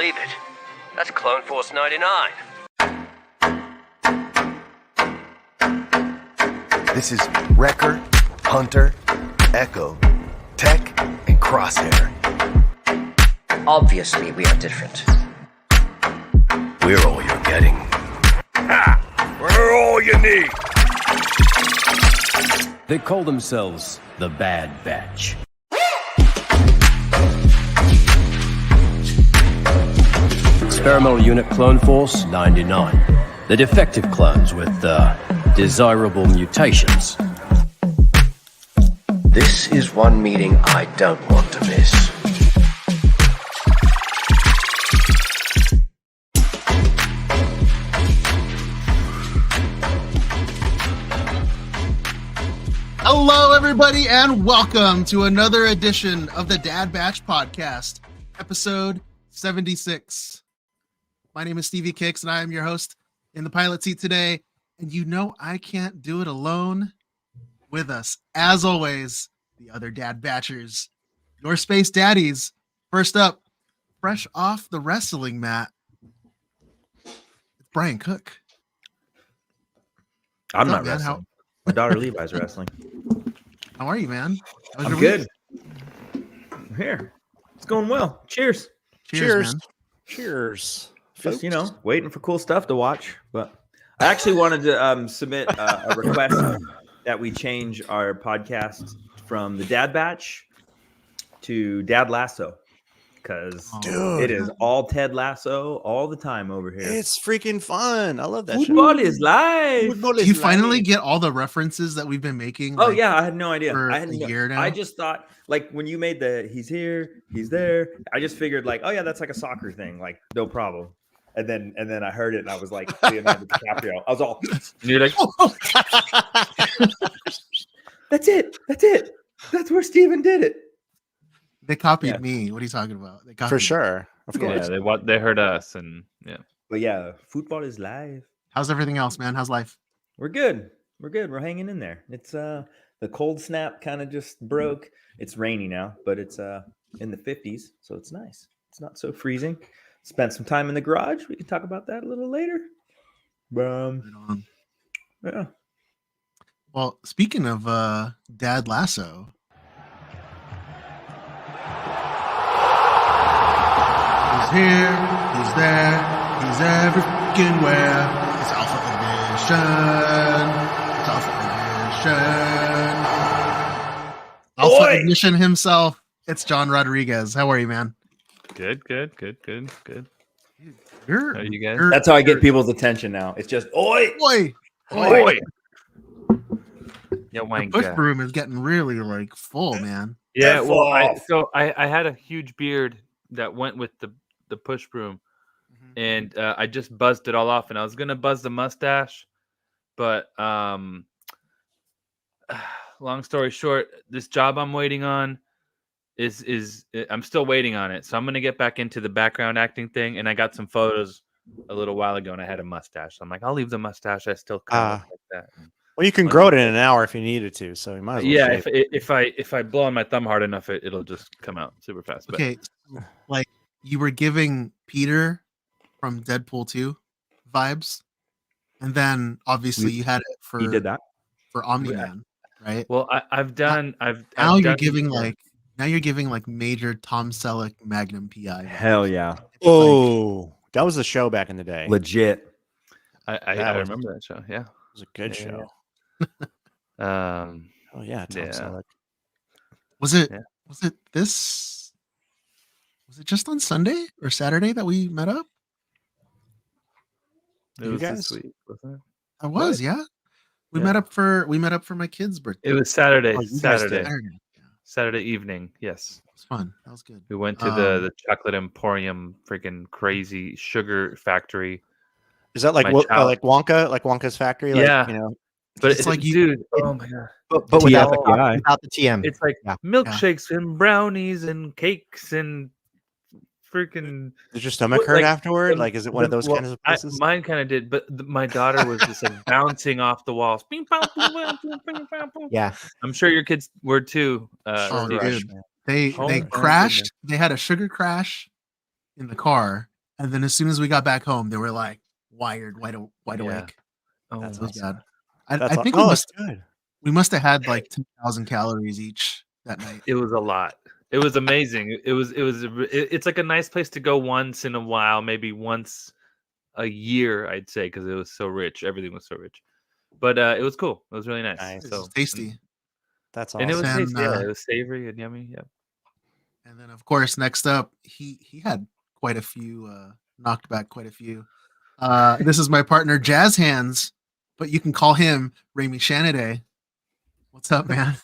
believe it. That's Clone Force 99. This is Wrecker, Hunter, Echo, Tech, and Crosshair. Obviously, we are different. We're all you're getting. Ha! We're all you need! They call themselves the Bad Batch. Experimental Unit Clone Force 99. The defective clones with desirable mutations. This is one meeting I don't want to miss. Hello, everybody, and welcome to another edition of the Dad Batch Podcast, episode 76. My name is Stevie Kicks, and I am your host in the pilot seat today. And you know I can't do it alone. With us, as always, the other Dad Batchers, your space daddies. First up, fresh off the wrestling mat, it's Brian Cook. I'm What's not up, man? wrestling. My daughter Levi's wrestling. How are you, man? I'm good. I'm here. It's going well. Cheers. Cheers, man. Cheers. Just, waiting for cool stuff to watch. But I actually wanted to submit a request that we change our podcast from the Dad Batch to Dad Lasso. Because it is all Ted Lasso all the time over here. It's freaking fun. I love that Football is live. Do you finally get all the references that we've been making? Oh, yeah. I had no idea. For I had a year now. I just thought, like, when you made the he's here, he's there, I just figured, like, oh, yeah, that's like a soccer thing. Like, no problem. And then I heard it, and I was like, Leonardo DiCaprio. I was all, you're like, oh. That's it. That's where Steven did it. They copied me. What are you talking about? They copied for me. sure. Of course. Yeah, they heard us, and yeah. But yeah, football is live. How's everything else, man? How's life? We're good. We're hanging in there. It's the cold snap kind of just broke. It's rainy now, but it's in the 50s, so it's nice. It's not so freezing. Spent some time in the garage. We can talk about that a little later. Yeah. Well, speaking of Dad Lasso, he's here, he's there, he's every freaking where. It's Alpha Ignition. It's Alpha Ignition. Alpha Ignition himself. It's John Rodriguez. How are you, man? Good. How are you guys? That's how I get people's attention now. It's just oi. Yeah, The push broom is getting really full, man. Yeah, well, I had a huge beard that went with the push broom, and I just buzzed it all off, and I was gonna buzz the mustache, but long story short, this job I'm waiting on is I'm still waiting on it, so I'm gonna get back into the background acting thing, and I got some photos a little while ago, and I had a mustache. So I'm like, I'll leave the mustache. I still kind of look like that. Well, you can grow it in an hour if you needed to, so you might as well. Yeah, shave. if I blow on my thumb hard enough, it'll just come out super fast. But. Okay, like you were giving Peter from Deadpool 2 vibes, and then obviously you had it for He did that for Omni-Man, right? Well, I've done. Now you're giving like major Tom Selleck Magnum PI. Hell yeah. Oh, that was a show back in the day. Legit. I remember that show. Yeah, It was a good show. Yeah. Oh yeah, Tom Selleck. Was it just on Sunday or Saturday that we met up? It was this week, wasn't it? I was, yeah. We met up for my kid's birthday. It was Saturday. Oh, Saturday. Yeah. Saturday evening. Yes. It was fun. That was good. We went to the chocolate emporium, freaking crazy sugar factory. Is that like Wonka, like Wonka's factory? Like, yeah. But it's like, dude, oh my god! But without the TM. It's like milkshakes and brownies and cakes and freaking. Does your stomach hurt afterward? Like, is it one of those kinds of places? Mine kind of did, but my daughter was just like bouncing off the walls. Yeah, I'm sure your kids were too. Dude. They crashed. They had a sugar crash in the car, And then as soon as we got back home, they were like wide Yeah. awake. Oh, That was bad. That's I think that's good. we must have had like 2,000 calories each that night. it was a lot. It was amazing. It's like a nice place to go once in a while, maybe once a year, I'd say, because it was so rich. Everything was so rich. But it was cool. It was really nice. Nice. It So was tasty. That's and it was awesome. tasty. Yeah, it was savory and yummy. Yeah. And then of course next up he had quite a few knocked back quite a few. This is my partner Jazz Hands, but you can call him Rami Shanaday. What's up, man?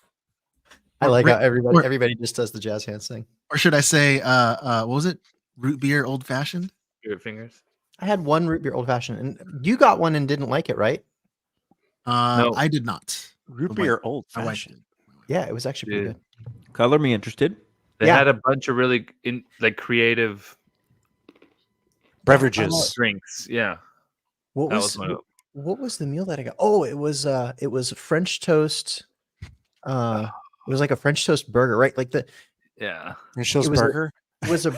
I like how or- everybody just does the jazz hands thing. Or should I say what was it? Root beer old fashioned? Spirit fingers. I had one root beer old fashioned, and you got one and didn't like it, right? No. I did not. Root beer old My wife fashioned. did. Yeah, it was actually pretty Dude. good. Color me interested. They Yeah. had a bunch of really creative Beverages. drinks. Yeah. What That was, was one of them. what was the meal that I got? Oh, it was French toast. It was like a French toast burger, right? Like Yeah. French toast it was a- burger. it was a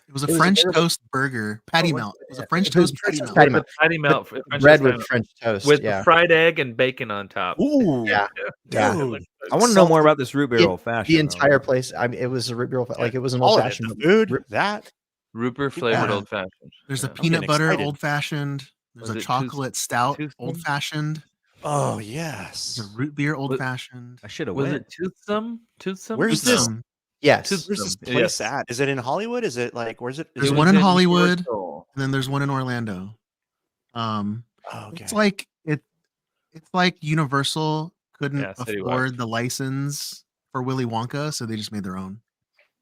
It was a It was a French burger- toast burger, patty melt. It was a French it was toast patty French melt. patty With melt. the patty melt, French bread toast with patty French toast. melt, with yeah, fried egg and bacon on top. Ooh, yeah. Yeah. dude. I want to know more about this root beer It- old fashioned. The entire place. I mean, it was a root beer, like it was an All old of it. fashioned. The food. That. Rupert flavored Yeah. old fashioned. There's a Yeah. peanut getting butter excited. old fashioned. There's Was a it chocolate stout toothsome? old fashioned. Oh There's yes. a root beer old Was- fashioned. I should have Was went. it toothsome? Toothsome? Where's No. this? Yes, Tooth- Where's this Yes. place at? Is it in Hollywood? Is it like where's it? Is There's it one was in Hollywood, Universal. and then there's one in Orlando. Oh, okay. It's like it's like Universal couldn't Yeah, City afford Walk. the license for Willy Wonka, so they just made their own.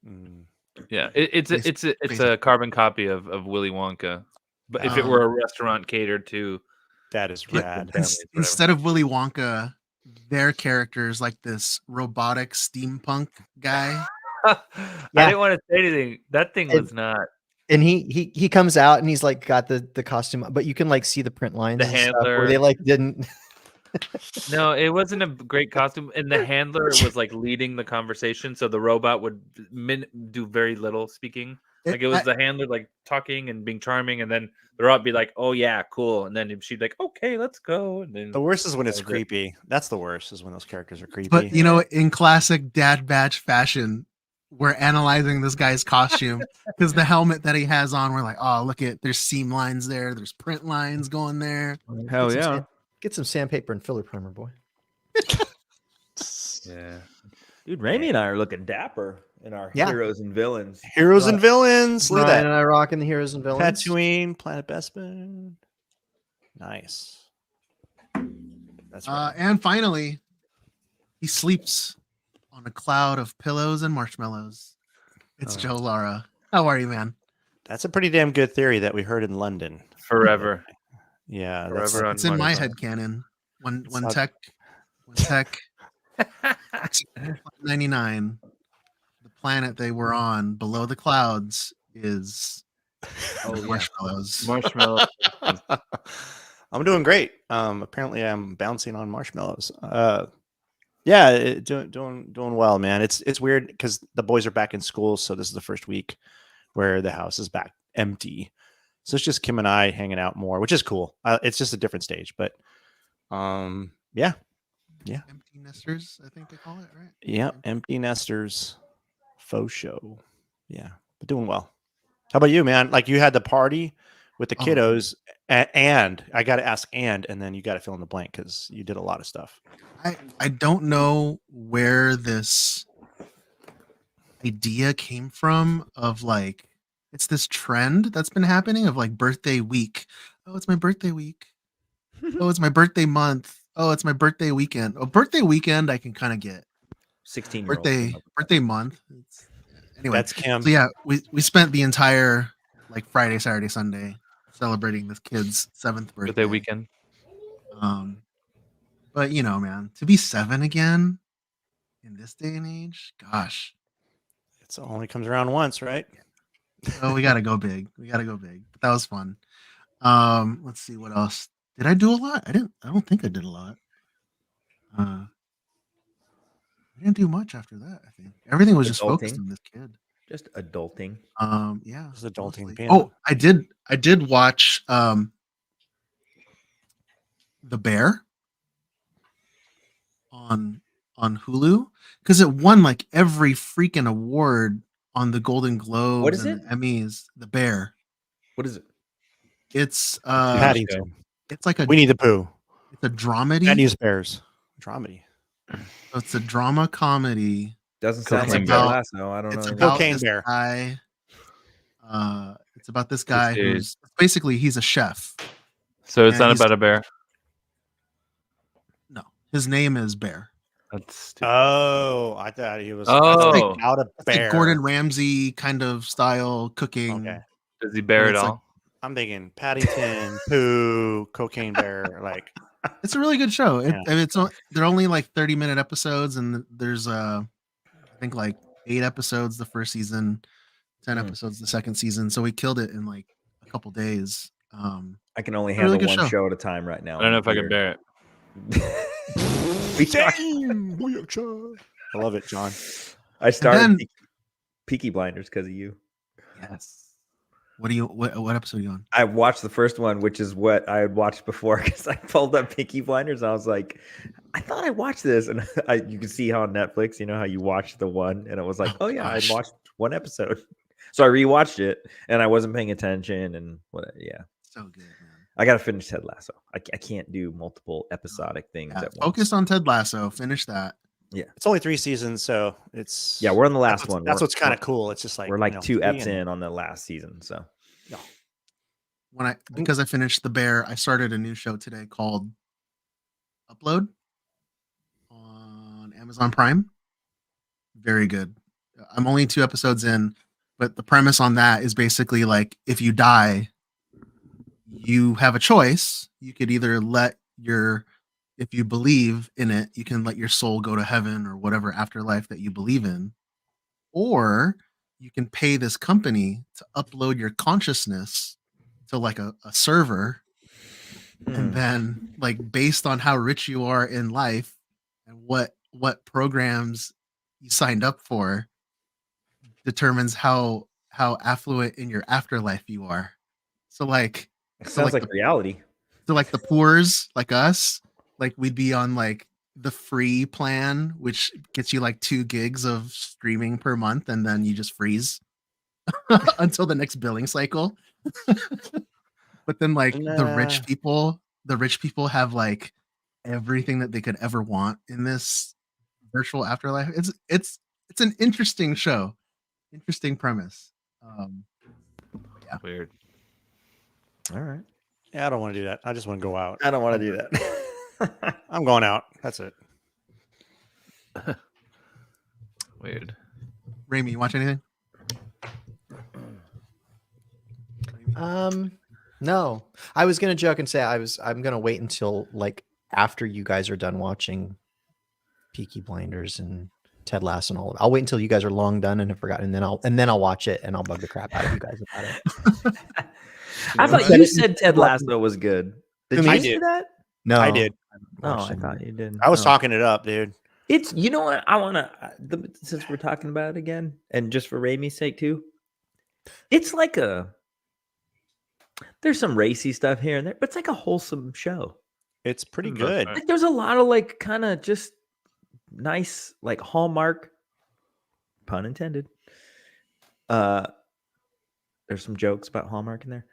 Mm. Yeah, it's a carbon copy of Willy Wonka, but if it were a restaurant catered to That is Yeah. rad. Families, whatever. Instead of Willy Wonka, their character is like this robotic steampunk guy. I Yeah. didn't want to say anything. That thing It- was not and he comes out and he's like got the costume, but you can like see the print lines. The and stuff where handler. they like didn't. no, it wasn't a great costume, and the handler was like leading the conversation, so the robot would do very little speaking. Like it was the handler like talking and being charming, and then the robot be like, "Oh yeah, cool," and then she'd be like, "Okay, let's go," and then The worst is when it's That was it. creepy. That's the worst. Is when those characters are creepy. But you know, in classic Dad Batch fashion, we're analyzing this guy's costume because the helmet that he has on, we're like, oh, look at there's seam lines there, there's print lines going there. Hell Get some yeah. sand- Get some sandpaper and filler primer, boy. yeah. Dude, Raimi and I are looking dapper in our Yeah. heroes and villains. Heroes and villains. Look Brian at and I rocking the heroes and that. villains. Tatooine, Planet Bespin. Nice. That's right. And finally, he sleeps on a cloud of pillows and marshmallows. It's Oh. Joe Lara. How are you, man? That's a pretty damn good theory that we heard in London. Forever. Yeah, Forever on It's in my Monday. head canon. When not- tech 99, the planet they were on below the clouds is marshmallows. Marshmallow. I'm doing great. Apparently I'm bouncing on marshmallows. Yeah, doing well, man. It's weird because the boys are back in school, so this is the first week where the house is back empty. So it's just Kim and I hanging out more, which is cool. It's just a different stage, but yeah, Empty nesters, I think they call it, right? yeah, empty nesters, faux show. Yeah, but doing well. How about you, man? Like you had the party with the Oh. kiddos, and I got to ask, and then you got to fill in the blank because you did a lot of stuff. I don't know where this idea came from of like it's this trend that's been happening of like birthday week. Oh, it's my birthday week. Oh, it's my birthday month. Oh, it's my birthday weekend. Oh, birthday weekend I can kind of get. 16-year-old. Birthday month. Anyway, That's Kim. so yeah, we spent the entire like Friday, Saturday, Sunday celebrating this kid's 7th birthday. Birthday weekend. But you know, man, to be 7 again in this day and age, gosh. It only comes around once, right? Oh, we gotta go big. We gotta go big. But that was fun. Let's see what else. Did I do a lot? I don't think I did a lot. I didn't do much after that, I think. Everything was just focused Adulting. on this kid. Just adulting. Yeah. Just adulting. mostly. Being Oh, I did watch The Bear on Hulu because it won like every freaking award on the Golden Globes is and it? the Emmys. The Bear. What is it? It's Paddington. it's like a Winnie the Pooh. it's a dramedy. Bad News Bears. Dramedy. So it's a drama comedy. Doesn't sound Cocaine like Bear. Ted Lasso. I don't It's know. about Cocaine this Bear. guy. It's about this guy dude. who's basically he's a chef. So it's And not he's- about a bear. No, his name is Bear. That's stupid. Oh, I thought he was Oh. about a It's bear. like Gordon Ramsay kind of style cooking. Okay. Does he bear it it's like- all? I'm thinking Paddington, Pooh, Cocaine Bear. Like, It's a really good show. Yeah. They're only like 30-minute episodes, and there's I think like 8 episodes the first season, 10 episodes the second season. So we killed it in like a couple days. I can only It's a really handle good one show. show at a time right now. I don't know if I can bear it. We talked- I love it, John. I started then- Peaky Blinders because of you. Yes. What episode are you on? I watched the first one, which is what I had watched before, because I pulled up Peaky Blinders. I was like, I thought I watched this, and you can see how on Netflix, you know how you watch the one, and it was like, oh yeah, I gosh. watched one episode. So I rewatched it, and I wasn't paying attention, and what? Yeah, So good, man. I got to finish Ted Lasso. I can't do multiple episodic things Yeah, at once. focus on Ted Lasso. Finish that. It's only 3 seasons, so it's Yeah, we're on the last that's one. That's We're- what's kind of cool. It's just like we're like you know, 2 3 eps and- in on the last season. So Because I finished The Bear, I started a new show today called Upload on Amazon Prime. Very good. I'm only 2 episodes in, but the premise on that is basically like if you die, you have a choice. You could either if you believe in it, you can let your soul go to heaven or whatever afterlife that you believe in, or you can pay this company to upload your consciousness to like a server, and then like based on how rich you are in life and what programs you signed up for determines how affluent in your afterlife you are. So like it sounds like reality. so like the poors like us, like we'd be on like the free plan, which gets you like 2 gigs of streaming per month, and then you just freeze until the next billing cycle. But then like the rich people have like everything that they could ever want in this virtual afterlife. It's an interesting show, interesting premise. Weird. All right. Yeah, I don't want to do that. I just want to go out. I don't want to do that. I'm going out. That's it. Weird. Raimi, you watch anything? No. I was gonna joke and say I'm gonna wait until like after you guys are done watching Peaky Blinders and Ted Lasso and all of it. I'll wait until you guys are long done and have forgotten, and then I'll watch it and I'll bug the crap out of you guys about it. I thought you said Ted Lasso was good. Did Who, you me? say that? No, I did. Oh, I Watching thought you did. I was Oh. talking it up, dude. It's, you know what? I want to, since we're talking about it again, and just for Raimi's sake too, it's like there's some racy stuff here and there, but it's like a wholesome show. It's pretty Mm, good. okay. Like there's a lot of like kind of just nice, like Hallmark, pun intended. There's some jokes about Hallmark in there.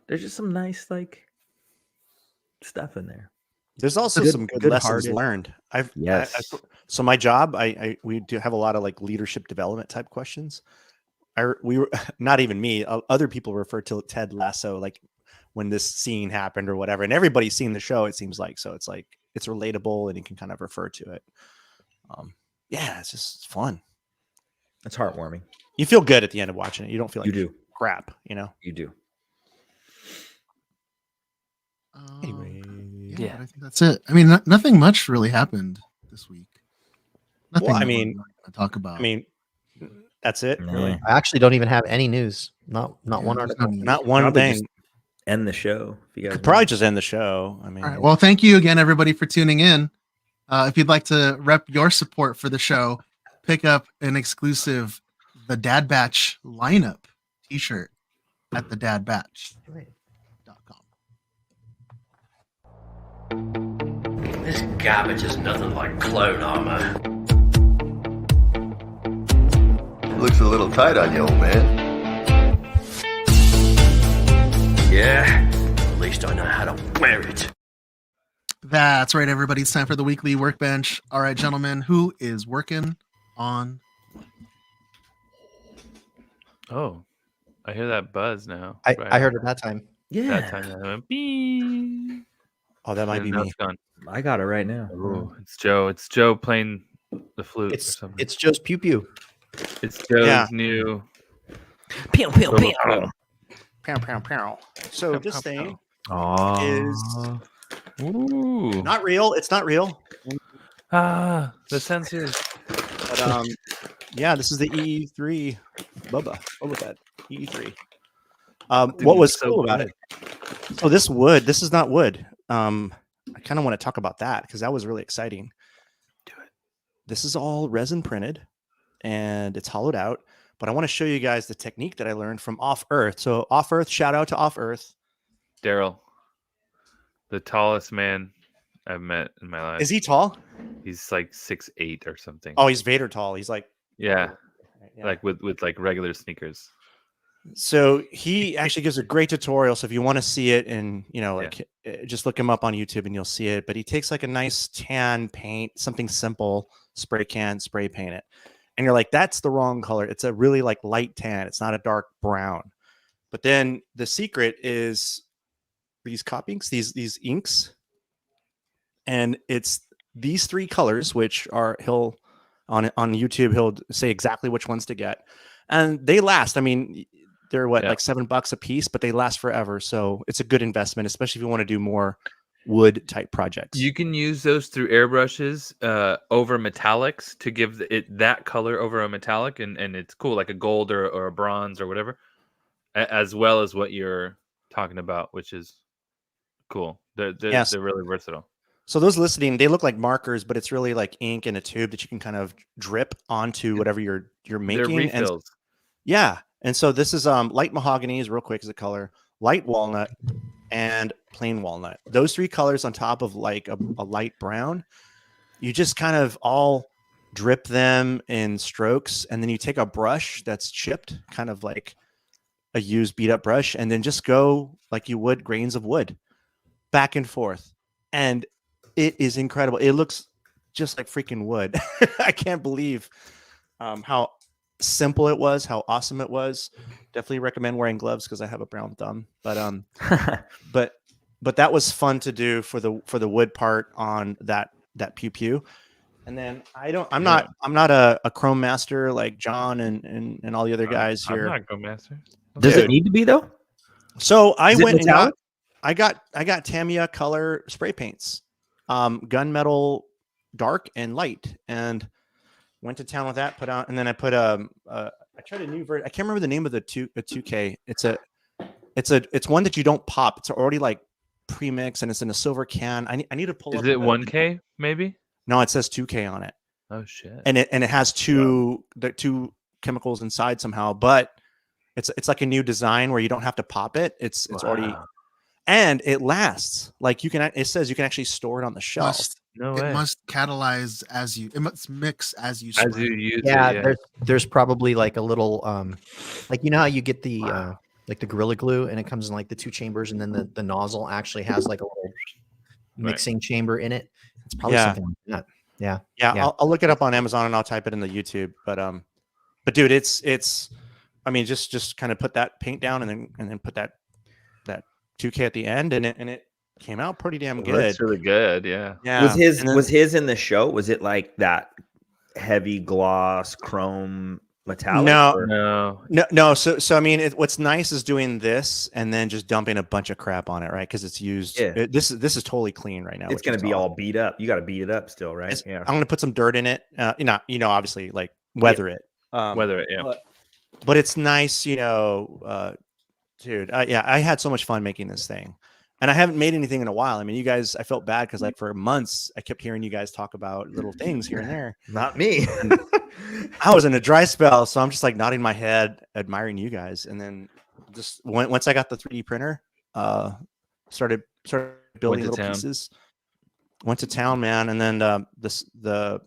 There's just some nice like stuff in there. There's also Good- some good lessons good-hearted. learned. Yes. So my job, we do have a lot of like leadership development type questions. We were not even me. Other people refer to Ted Lasso like when this scene happened or whatever, and everybody's seen the show. It seems like so. It's like it's relatable and you can kind of refer to it. Yeah, it's just fun. It's heartwarming. You feel good at the end of watching it. You don't feel like You do. crap. You know. You do. Anyway, yeah, but I think that's it. I mean, nothing much really happened this week. Nothing Well, I that we're mean- really gonna talk about. I mean, that's it. Really, I actually don't even have any news. Not Yeah, one there's article. no news. not one Probably thing. just end the show. If you guys Could probably want. just end the show. I mean, All right. Well, thank you again, everybody, for tuning in. If you'd like to rep your support for the show, pick up an exclusive the Dad Batch lineup t-shirt at thedadbatch.com. This garbage is nothing like clone armor. Looks a little tight on you, old man. Yeah, at least I know how to wear it. That's right, everybody. It's time for the weekly workbench. All right, gentlemen, who is working on? Oh, I hear that buzz now. I heard it that time. That time that went beep. Oh, that might be And now me. it's gone. I got it right now. Ooh, it's Joe. It's Joe playing the flute or something. It's Joe's pew pew. It's Joe's Yeah. new. Pew, pew, pew. Pow, pow, pow. So this pow, thing Oh, is Ooh. not real. It's not real. The sensors. But yeah, this is the E3 Boba Fett E3. Dude, What was it's so cool about good. it? So this wood, this is not wood. I kind of want to talk about that because that was really exciting. Do it. This is all resin printed and it's hollowed out. But I want to show you guys the technique that I learned from Off Earth. So Off Earth, shout out to Off Earth. Daryl, the tallest man I've met in my life. Is he tall? He's like 6'8" or something. Oh, he's Vader tall. He's like, yeah, yeah. like with like regular sneakers. So he actually gives a great tutorial. So if you want to see it and, you know, like just look him up on YouTube and you'll see it. But he takes like a nice tan paint, something simple, spray paint it. And you're like, that's the wrong color. It's a really like light tan. It's not a dark brown. But then the secret is these copyings, these inks. And it's these three colors, which are he'll on YouTube, he'll say exactly which ones to get. And they last. I mean, they're like $7 a piece, but they last forever. So it's a good investment, especially if you want to do more wood type projects. You can use those through airbrushes over metallics to give it that color over a metallic, and it's cool, like a gold or a bronze or whatever, as well as what you're talking about, which is cool. They're really versatile. So those listening, they look like markers, but it's really like ink in a tube that you can kind of drip onto whatever you're making. They're refills. And so this is light mahogany is real quick as a color, light walnut, and plain walnut. Those three colors on top of like a light brown. You just kind of all drip them in strokes, and then you take a brush that's chipped, kind of like a used beat up brush, and then just go like you would grains of wood back and forth. And it is incredible. It looks just like freaking wood. I can't believe how simple it was, how awesome it was. Definitely recommend wearing gloves because I have a brown thumb. But but that was fun to do for the wood part on that pew pew. And then I'm not a chrome master like John and all the other guys here. I'm not a chrome master. Does it need to be though? So I Is it went and metallic? I got Tamiya color spray paints, gunmetal dark and light, and went to town with that. Put out, and then I put I tried a new version. I can't remember the name of the 2K. It's one that you don't pop. It's already like pre-mixed and it's in a silver can. I need to pull. Is it 1K maybe? No, it says 2K on it. Oh shit! And it has two chemicals inside somehow, but it's like a new design where you don't have to pop it. It's already, and it lasts. Like it says you can actually store it on the shelf. It must catalyze it must mix as you spray. use it. There's probably like a little like you know how you get the like the Gorilla Glue and it comes in like the two chambers and then the nozzle actually has like a little mixing chamber in it. It's probably something like that. Yeah. I'll look it up on Amazon and I'll type it in the YouTube. But dude, it's I mean just kind of put that paint down and then put that 2K at the end and it came out pretty damn good. That's really good. Yeah. Was his in the show? Was it like that heavy gloss chrome metallic? No. So I mean, what's nice is doing this and then just dumping a bunch of crap on it, right? Because it's used. Yeah. This is totally clean right now. It's going to be all beat up. You got to beat it up still, right? I'm going to put some dirt in it. Obviously, like weather it. Weather it. Yeah. But it's nice, dude. I had so much fun making this thing. And I haven't made anything in a while. I mean, you guys, I felt bad because like for months I kept hearing you guys talk about little things here and there. Not me. I was in a dry spell, so I'm just like nodding my head, admiring you guys, and then just once I got the 3D printer, started building to little town. pieces. Went to town, man, and then the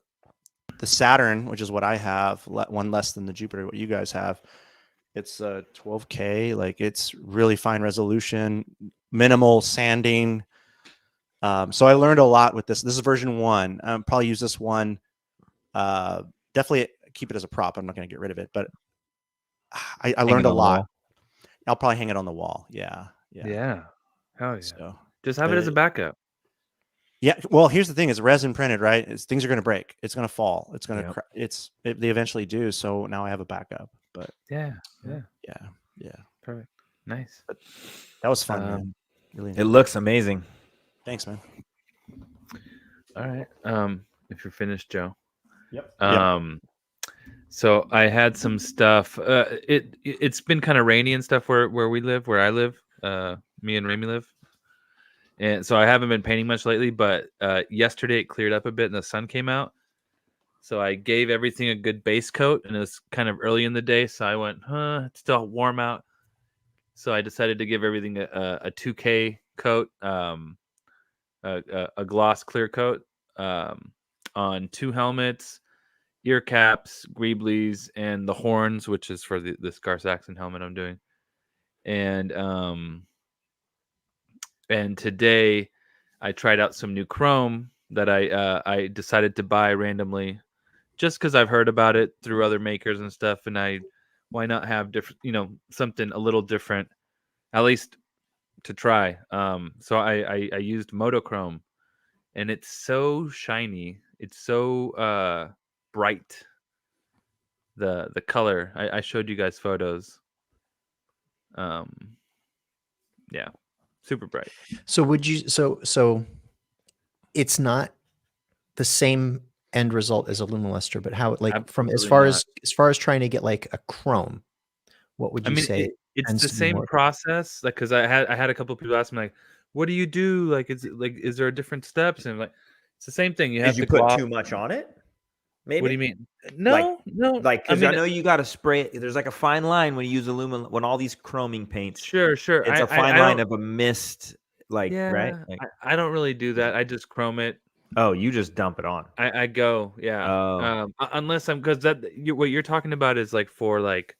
Saturn, which is what I have, one less than the Jupiter, what you guys have. It's 12K, like it's really fine resolution, minimal sanding. So I learned a lot with this. This is version 1. Probably use this one. Definitely keep it as a prop. I'm not going to get rid of it, but I learned a lot. I'll probably hang it on the wall. Yeah. Hell yeah. So Just have it as a backup. Yeah. Well, here's the thing: it's resin printed, right? Things are going to break. It's going to fall. It's going to. They eventually do. So now I have a backup. But yeah. Perfect. Nice. But that was fun, man. Really. It looks amazing. Thanks, man. All right. If you're finished, Joe. Yep. So I had some stuff. It's been kind of rainy and stuff where I live. Me and Remy live. And so I haven't been painting much lately, but yesterday it cleared up a bit and the sun came out. So I gave everything a good base coat, and it was kind of early in the day. So I went, it's still warm out. So I decided to give everything a 2K coat, a gloss clear coat on 2 helmets, ear caps, greeblies, and the horns, which is for the Scar Saxon helmet I'm doing. And today I tried out some new chrome that I decided to buy randomly just because I've heard about it through other makers and stuff. And why not have different, something a little different, at least to try. So I used Motochrome, and it's so shiny. It's so bright. The color. I showed you guys photos. Yeah. Super bright. So would you so it's not the same end result as a Lumiluster, but how from as far as trying to get like a chrome, what would you say? It's the same process, like because I had a couple of people ask me like, what do you do? Like is there different steps? And I'm like, it's the same thing. You have to put too much on it? Maybe. What do you mean? No. Like, because I know you got to spray it. There's like a fine line when you use aluminum, when all these chroming paints. Sure. It's a fine line of a mist, right? Like, I don't really do that. I just chrome it. Oh, you just dump it on. I go, yeah. Oh. Unless because what you're talking about is like for like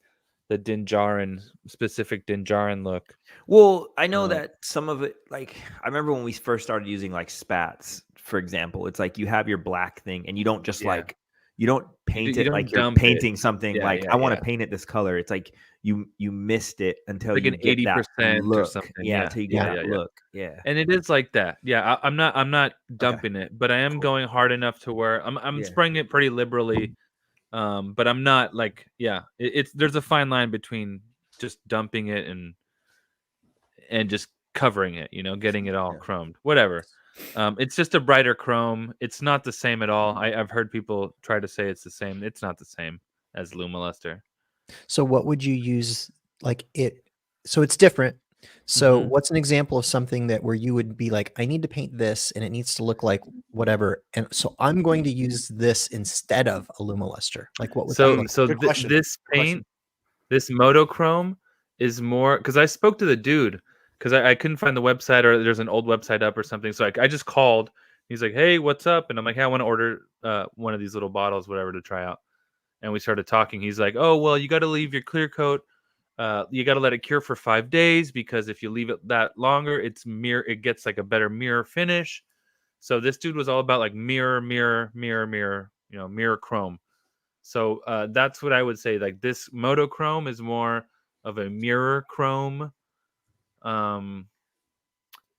the specific Dinjarin look. Well, I know that some of it, like I remember when we first started using like spats, for example. It's like you have your black thing, and you don't just like. You don't paint it like you're painting something I want to paint it this color. It's like you missed it until like you an get 80% look. or something. Until you get that look. Yeah. And it is like that. Yeah, I'm not dumping it, but I am going hard enough to where I'm spraying it pretty liberally. But I'm not like there's a fine line between just dumping it and just covering it, getting it all chromed. Whatever. It's just a brighter chrome. It's not the same at all. I've heard people try to say it's the same. It's not the same as Lumiluster. So what would you use so it's different. So what's an example of something where you would be like, I need to paint this and it needs to look like whatever. And so I'm going to use this instead of a Lumiluster. Like what would this paint, this Motochrome is more, because I spoke to the dude because I couldn't find the website, or there's an old website up or something. So I just called. He's like, hey, what's up? And I'm like, hey, I want to order one of these little bottles, whatever, to try out. And we started talking. He's like, oh, well, you got to leave your clear coat. You got to let it cure for 5 days, because if you leave it that longer, it gets like a better mirror finish. So this dude was all about like mirror, chrome. So that's what I would say. Like this Motochrome is more of a mirror chrome. And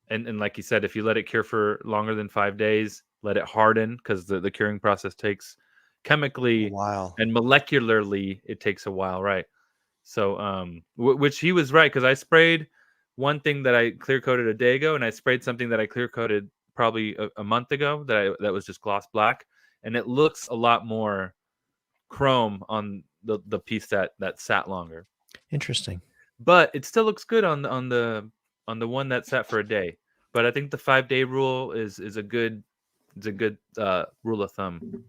like you said, if you let it cure for longer than 5 days, let it harden, because the curing process takes chemically and molecularly, it takes a while, right? So which he was right, because I sprayed one thing that I clear coated a day ago, and I sprayed something that I clear coated probably a month ago that was just gloss black, and it looks a lot more chrome on the piece that sat longer. Interesting. But it still looks good on the one that sat for a day. But I think the 5-day rule is a good rule of thumb.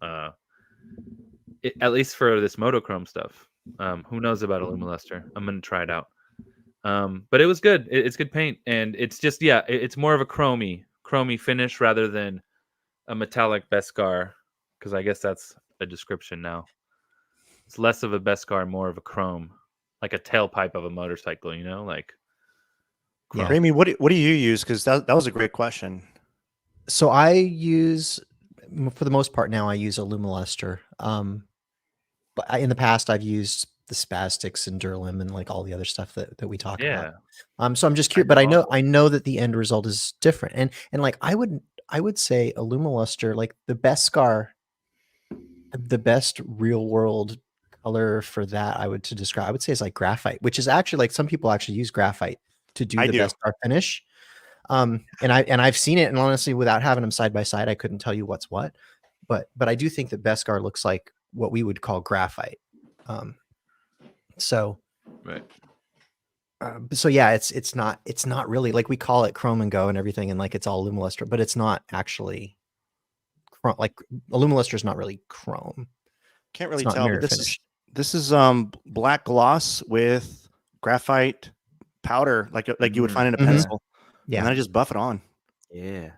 at least for this Motochrome stuff. Who knows about Alumiluster? I'm gonna try it out. But it was good. It's good paint, and it's just it's more of a chromey finish rather than a metallic Beskar, because I guess that's a description now. It's less of a Beskar, more of a chrome, like a tailpipe of a motorcycle. Like. Yeah. Ramy, what do you use? Because that was a great question. So I use, for the most part now, I use Alumiluster. But in the past, I've used the Spastics and Durlim and like all the other stuff that we talk about. So I'm just curious, but I know that the end result is different. And like I would say Alumiluster, like the Beskar, the best real world color for that I would say is like graphite, which is actually like some people actually use graphite to do the Beskar finish. And I've seen it, and honestly, without having them side by side, I couldn't tell you what's what. But I do think that Beskar looks like what we would call graphite. So yeah, it's not really like we call it chrome and go and everything, and like it's all Alumiluster, but it's not actually chrome. Like Alumiluster is not really chrome. Can't really tell. But this is black gloss with graphite powder, like you would find in a pencil. Yeah, and then I just buff it on. Yeah.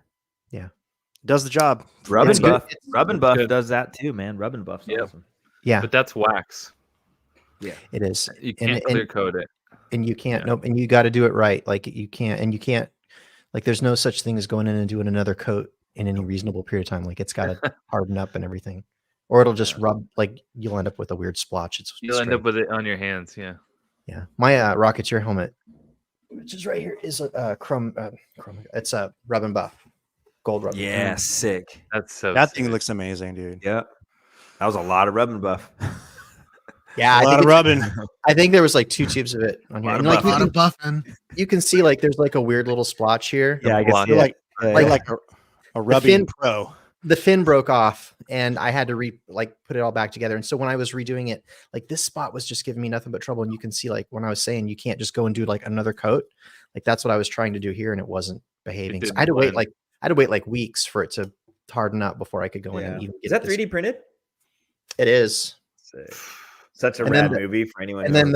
Does the job. Rub and buff. Rub and buff does that too, man. Rub and buff's awesome. Yeah, but that's wax. Yeah, it is. You can't clear coat it, and you can't. Nope, and you got to do it right. Like you can't. Like there's no such thing as going in and doing another coat in any reasonable period of time. Like it's got to harden up and everything, or it'll just rub. Like you'll end up with a weird splotch. You'll end up with it on your hands. Yeah. Yeah. My Rocketeer helmet, which is right here, is a chrome. It's a rub and buff, gold rub. Yeah, sick. That's so. That thing looks amazing, dude. Yep. That was a lot of rub and buff. Yeah, a lot of rubbing. I think there was like 2 tubes of it on here. A lot of buffing. You can see like there's like a weird little splotch here. Yeah, I can see it. Like a rubbing pro. The fin broke off, and I had to put it all back together. And so when I was redoing it, like this spot was just giving me nothing but trouble. And you can see like when I was saying you can't just go and do like another coat, like that's what I was trying to do here, and it wasn't behaving. So I had to wait like weeks for it to harden up before I could go in and even get. Is that 3D printed? It is. Sick. Such a rad movie for anyone. And then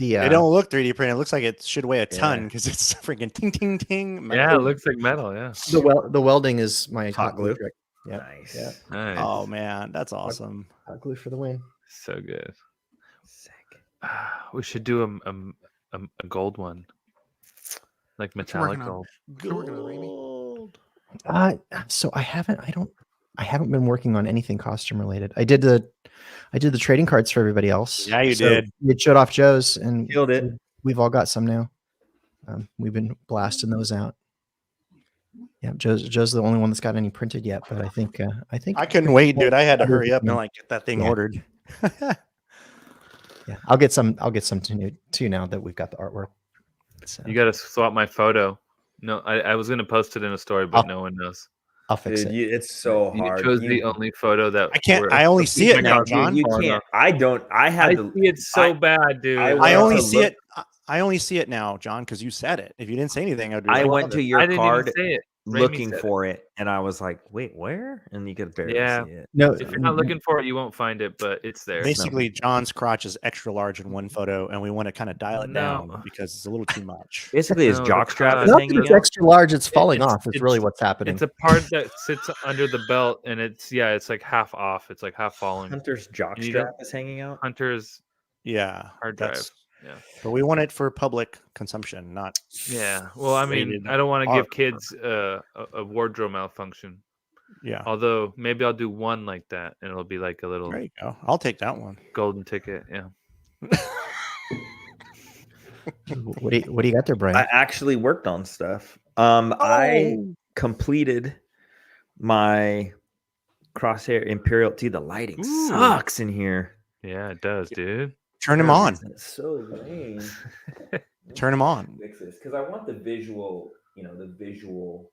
it don't look 3D printed. It looks like it should weigh a ton because it's freaking ting ting ting. Metal. Yeah, it looks like metal. Yeah. The welding is my hot glue trick. Yeah. Nice. Yeah. Nice. Oh man, that's awesome. Hot glue for the win. So good. Sick. We should do a gold one, like metallic gold. Gold. So I haven't been working on anything costume related. I did the trading cards for everybody else. Yeah, you did. You showed off Joe's, and killed it. We've all got some now. We've been blasting those out. Yeah, Joe's the only one that's got any printed yet, but I think I couldn't wait, dude. I had to hurry up and like get that thing ordered. Yeah, I'll get some too now that we've got the artwork. So. You got to swap my photo. No, I was gonna post it in a story, but no one knows. I'll fix it. It's so hard. You chose the only photo that I can't. I only see it now, John. You can't. I don't. I had to see it so bad, dude. I only see it. I only see it now, John, because you said it. If you didn't say anything, I went to your card say it. looking for it, and I was like, "Wait, where?" And you could barely see it. No, if you're not looking for it, you won't find it, but it's there. Basically, John's crotch is extra large in one photo, and we want to kind of dial it down because it's a little too much. Basically, his jockstrap is not hanging that it's out. extra large; it's falling off. It's really what's happening. It's a part that sits under the belt, and it's like half off. It's like half falling. Hunter's jockstrap is hanging out. Hunter's hard drive. Yeah, but we want it for public consumption, not. Yeah, well, I mean, I don't want to give kids a wardrobe malfunction. Yeah. Although maybe I'll do one like that, and it'll be like a little. There you go. I'll take that one. Golden ticket. Yeah. What do you got there, Brian? I actually worked on stuff. I completed my Crosshair Imperial. Dude, the lighting sucks in here. Yeah, it does, dude. Turn him on. It's so lame. Turn him on. Fix this because I want the visual. The visual.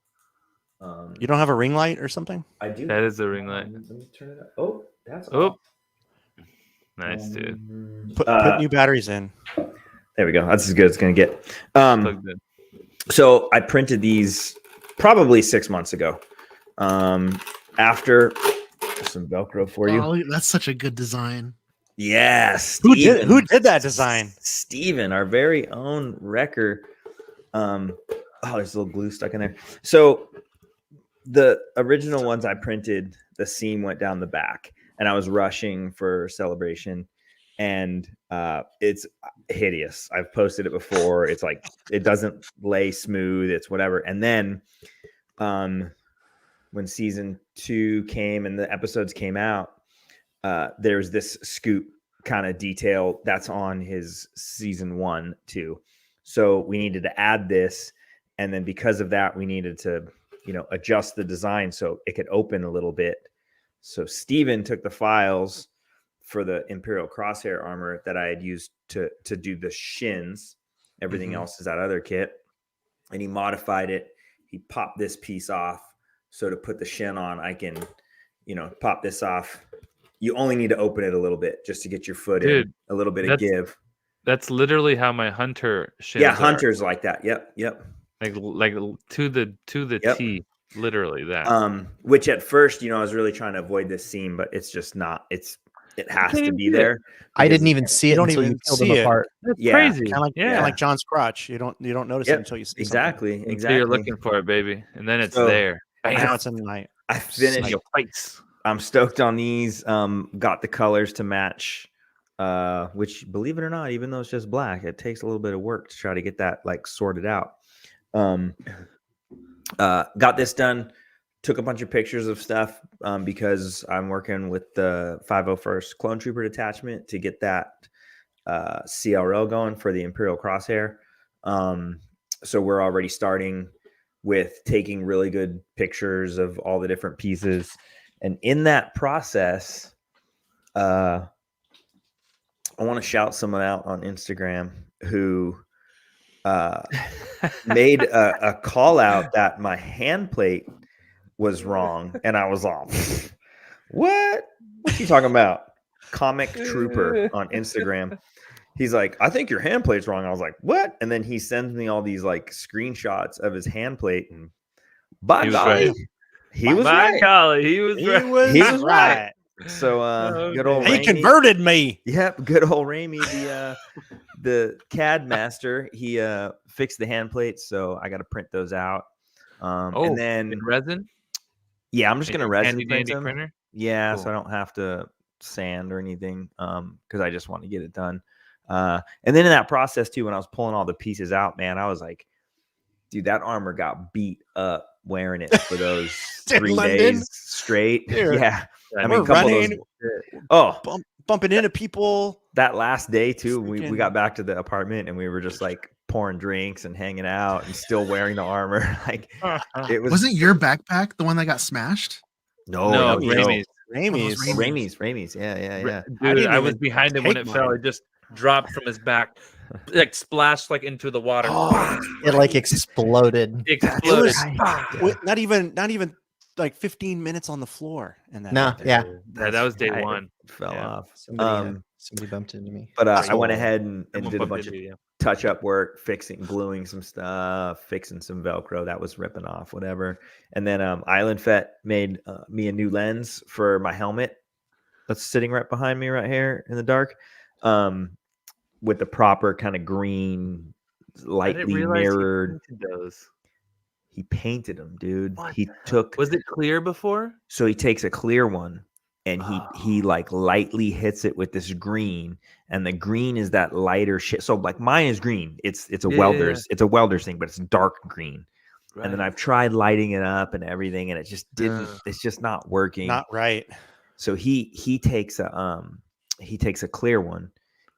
You don't have a ring light or something? I do. That is a ring light. Let me turn it up. Oh, that's off. Nice, dude. Put new batteries in. There we go. That's as good as it's gonna get. So I printed these probably 6 months ago. After some Velcro for you. Oh, that's such a good design. Yes. Who did that design? Steven, our very own wrecker. Oh, there's a little glue stuck in there. So the original ones I printed, the seam went down the back, and I was rushing for Celebration, and it's hideous. I've posted it before. It's like it doesn't lay smooth. It's whatever. And then when season 2 came and the episodes came out, there's this scoop kind of detail that's on his season 1 too. So we needed to add this, and then because of that, we needed to adjust the design so it could open a little bit. So Steven took the files for the Imperial Crosshair armor that I had used to do the shins. Everything else is that other kit. And he modified it. He popped this piece off. So to put the shin on, I can, pop this off. You only need to open it a little bit just to get your foot in, a little bit of give. That's literally how my hunter shins are. Hunters like that. Yep. Like to the T, literally that. Which at first, I was really trying to avoid this seam, but it's just not. It has to be there. I didn't even see it until you peeled them apart. That's crazy. Kind of like John's crotch. You don't notice it until you see exactly. Until you're looking for it, baby, and then it's there. Now it's in the night. I finished your face. I'm stoked on these. Got the colors to match. Which, believe it or not, even though it's just black, it takes a little bit of work to try to get that sorted out. Got this done. Took a bunch of pictures of stuff because I'm working with the 501st Clone Trooper Detachment to get that CRO going for the Imperial Crosshair. So we're already starting with taking really good pictures of all the different pieces. And in that process, I want to shout someone out on Instagram who made a call out that my hand plate was wrong, and I was all, what? What's he talking about? Comic Trooper on Instagram. He's like, I think your hand plate's wrong. I was like, what? And then he sends me all these screenshots of his hand plate, and by golly, he was right. He was right. So good old he Ramey, converted me. Yep, good old Ramey, the CAD master. He fixed the hand plates, so I got to print those out. And then in resin. Yeah, I'm just gonna resin print them. Printer? Yeah, Cool. So I don't have to sand or anything. Because I just want to get it done. And then in that process too, when I was pulling all the pieces out, man, I was like, dude, that armor got beat up wearing it for those 3 days straight. Dude. Yeah. I mean, running, bumping into people. That last day too, we got back to the apartment and we were just pouring drinks and hanging out and still wearing the armor. It wasn't your backpack the one that got smashed? No, Ramey's. Ramey's. Yeah. Dude, I was behind him when it fell. It just dropped from his back, splashed into the water. It exploded. Exploded. Not even 15 minutes on the floor. And that was day 1. Fell off. Somebody bumped into me. But I went ahead and did a bunch of touch-up work, gluing some stuff, fixing some Velcro that was ripping off, whatever. And then Island Fet made me a new lens for my helmet that's sitting right behind me right here in the dark, with the proper kind of green, lightly mirrored. He painted them, dude. Was it clear before? So he takes a clear one and he lightly hits it with this green, and the green is that lighter shit. So mine is green. It's a welder's thing, but it's dark green. Right. And then I've tried lighting it up and everything, and it just didn't. It's just not working. Not right. So he takes a clear one,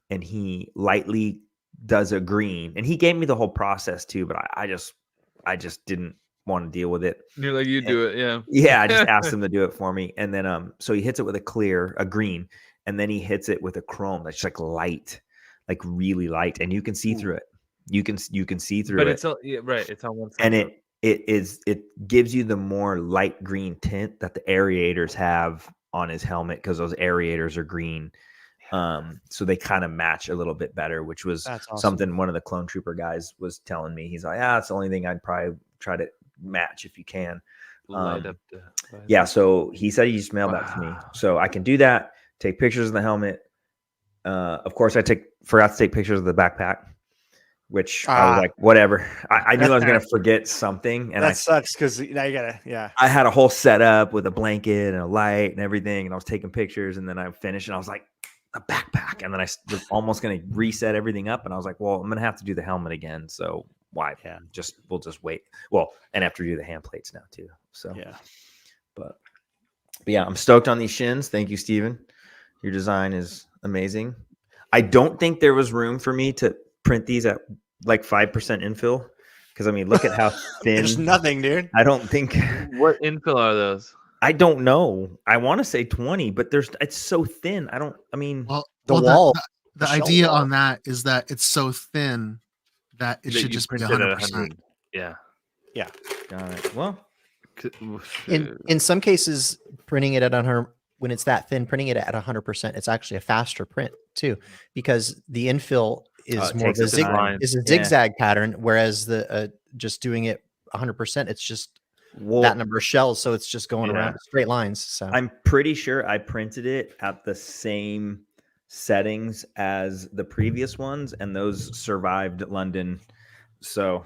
and he lightly does a green, and he gave me the whole process too. But I just didn't want to deal with it. You're like, you do it, yeah. Yeah, I just asked him to do it for me, and then so he hits it with a green, and then he hits it with a chrome that's light, really light, and you can see through it. You can see through it. But it's right. It's on one side. And it gives you the more light green tint that the aerators have on his helmet, because those aerators are green. So they kind of match a little bit better, which was awesome. Something one of the Clone Trooper guys was telling me. He's like, it's the only thing I'd probably try to match if you can. Light up Yeah, so he said he just mailed that to me, Wow. so I can do that. Take pictures of the helmet. Of course, forgot to take pictures of the backpack, which I was like, whatever. I knew I was gonna forget something, and That sucks because now you gotta, I had a whole setup with a blanket and a light and everything, and I was taking pictures, and then I finished, and I was like, a backpack, and then I was almost gonna reset everything up, and I was like, well, I'm gonna have to do the helmet again, so why? Yeah. We'll just wait. Well, and have to do the hand plates now too. So yeah. but yeah, I'm stoked on these shins. Thank you, Steven. Your design is amazing. I don't think there was room for me to print these at like 5% infill. Because I mean, look at how thin. There's nothing, dude. I don't think. What infill are those? I don't know. I want to say 20, but it's so thin. I mean, Well, The well, wall, the shell idea wall. on that is that it's so thin that it That should you just be printed at 100%. 100. Yeah. got it. Well, In some cases, printing it at 100 when it's that thin, printing it at 100%, it's actually a faster print too, because the infill is it more of takes a its time. is a Yeah. zigzag pattern, whereas the just doing it 100%, it's just that number of shells, so it's just going around straight lines. So I'm pretty sure I printed it at the same settings as the previous ones, and those survived London. So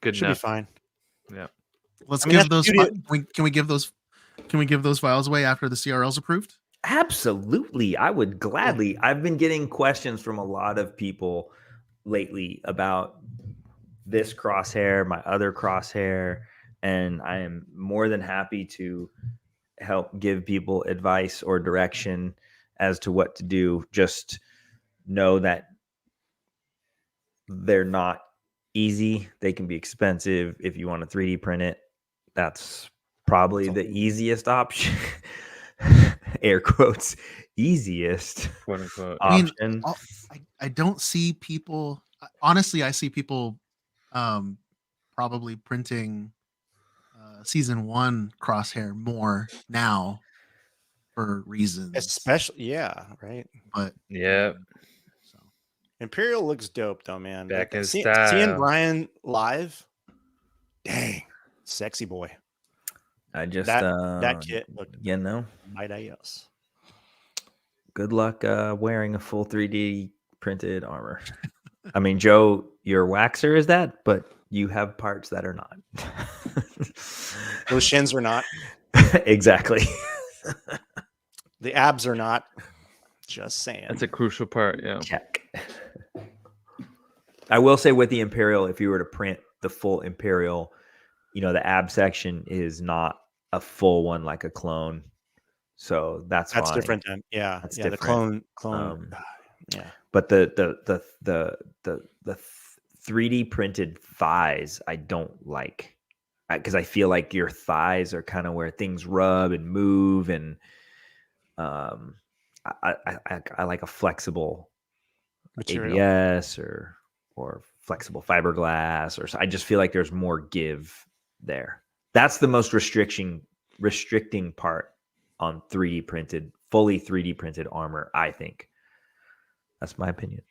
Good Should enough. be fine. Yeah. Let's I mean, give that's those. the beauty Can we give those? Can we give those files away after the CRL's approved? absolutely, I would gladly. I've been getting questions from a lot of people lately about this crosshair, my other crosshair, and I am more than happy to help give people advice or direction as to what to do. Just know that they're not easy. They can be expensive. If you want to 3D print it, that's probably the easiest option. Air quotes, easiest Quote unquote. I mean, option. I don't see people. Honestly, I see people probably printing season 1 crosshair more now for reasons. Especially, right. But Yeah. so Imperial looks dope though, man. Back in Seeing style. Brian live, dang, sexy boy. I just That kit looked my dios. good luck wearing a full 3D printed armor. I mean, Joe, your waxer is that, but you have parts that are not. Those shins are not. Exactly. The abs are not. Just saying. That's a crucial part. Yeah. Check. I will say with the Imperial, if you were to print the full Imperial, the ab section is not a full one like a clone. So that's fine. different than That's the different. clone. But the 3D printed thighs, I don't like, because I feel like your thighs are kind of where things rub and move, and I like a flexible Material. ABS or flexible fiberglass, or I just feel like there's more give there. That's the most restricting part on 3D printed, fully 3D printed armor, I think. That's my opinion.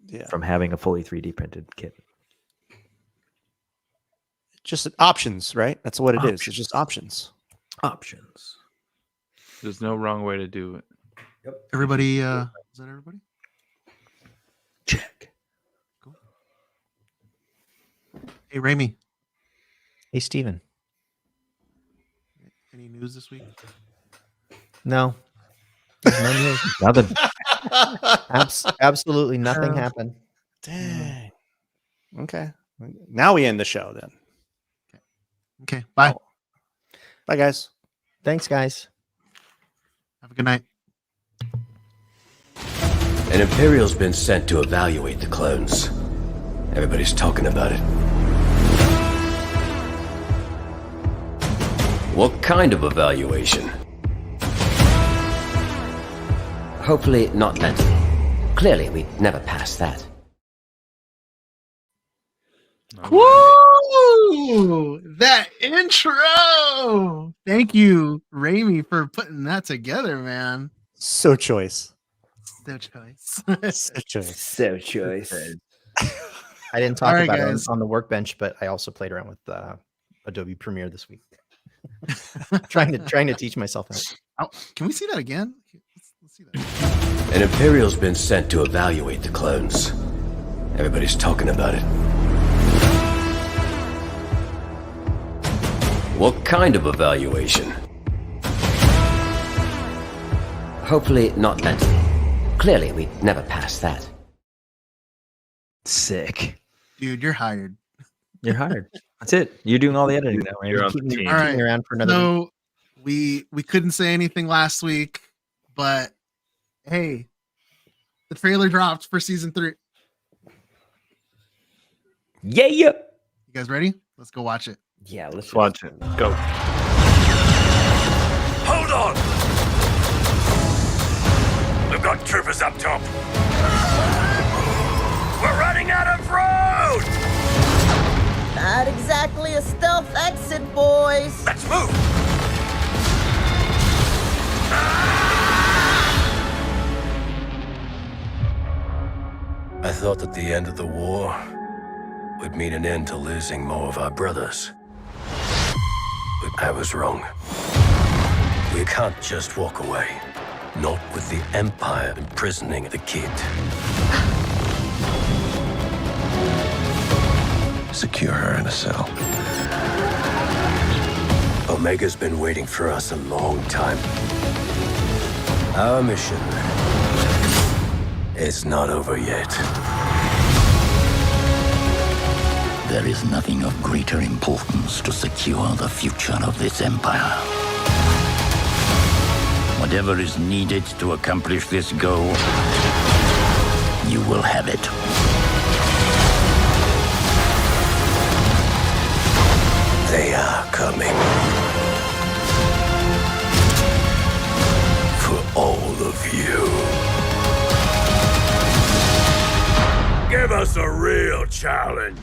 Yeah. From having a fully 3D printed kit. Just options, right? That's what it is. It's just options. Options. There's no wrong way to do it. everybody, is that everybody? Check. Cool. Hey, Ramey, hey, Steven. any news this week? No. There's no news. Nothing. Absolutely nothing happened. Dang. Okay. Now we end the show then. Okay, bye. Bye, guys. Thanks, guys. Have a good night. An Imperial's been sent to evaluate the clones. Everybody's talking about it. What kind of evaluation? Hopefully not mentally. Clearly, we'd never pass that. Woo! That intro! Thank you, Ramey, for putting that together, man. So choice. No choice. So choice. So choice. I didn't talk All right, about guys. it on the workbench, but I also played around with Adobe Premiere this week. trying to teach myself that. Oh, can we see that again? Let's see that. An Imperial's been sent to evaluate the clones. Everybody's talking about it. What kind of evaluation? Hopefully not lengthy. Clearly, we never passed that. Sick. Dude, you're hired. You're hired. That's it. You're doing all the editing now, right? You're on Keep the me, team. All keep right. me around for another week. So we couldn't say anything last week, but hey, the trailer dropped for season 3. Yeah. You guys ready? Let's go watch it. Yeah, Let's watch it. Go. Hold on! We've got troopers up top. We're running out of road! Not exactly a stealth exit, boys. Let's move! I thought that the end of the war would mean an end to losing more of our brothers. But I was wrong. We can't just walk away. Not with the Empire imprisoning the kid. Secure her in a cell. Omega's been waiting for us a long time. Our mission is not over yet. There is nothing of greater importance to secure the future of this empire. Whatever is needed to accomplish this goal, you will have it. They are coming. For all of you. Give us a real challenge.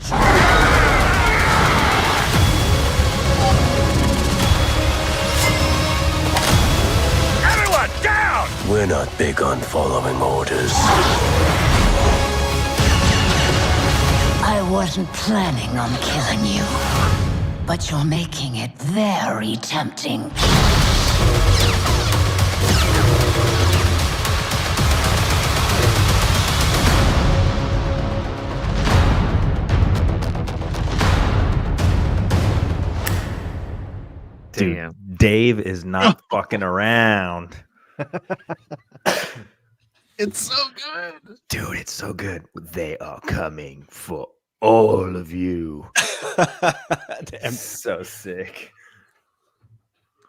Everyone, down! We're not big on following orders. I wasn't planning on killing you, but you're making it very tempting. Damn. Dave is not fucking around. It's so good. Dude, it's so good. They are coming for all of you. I'm so sick.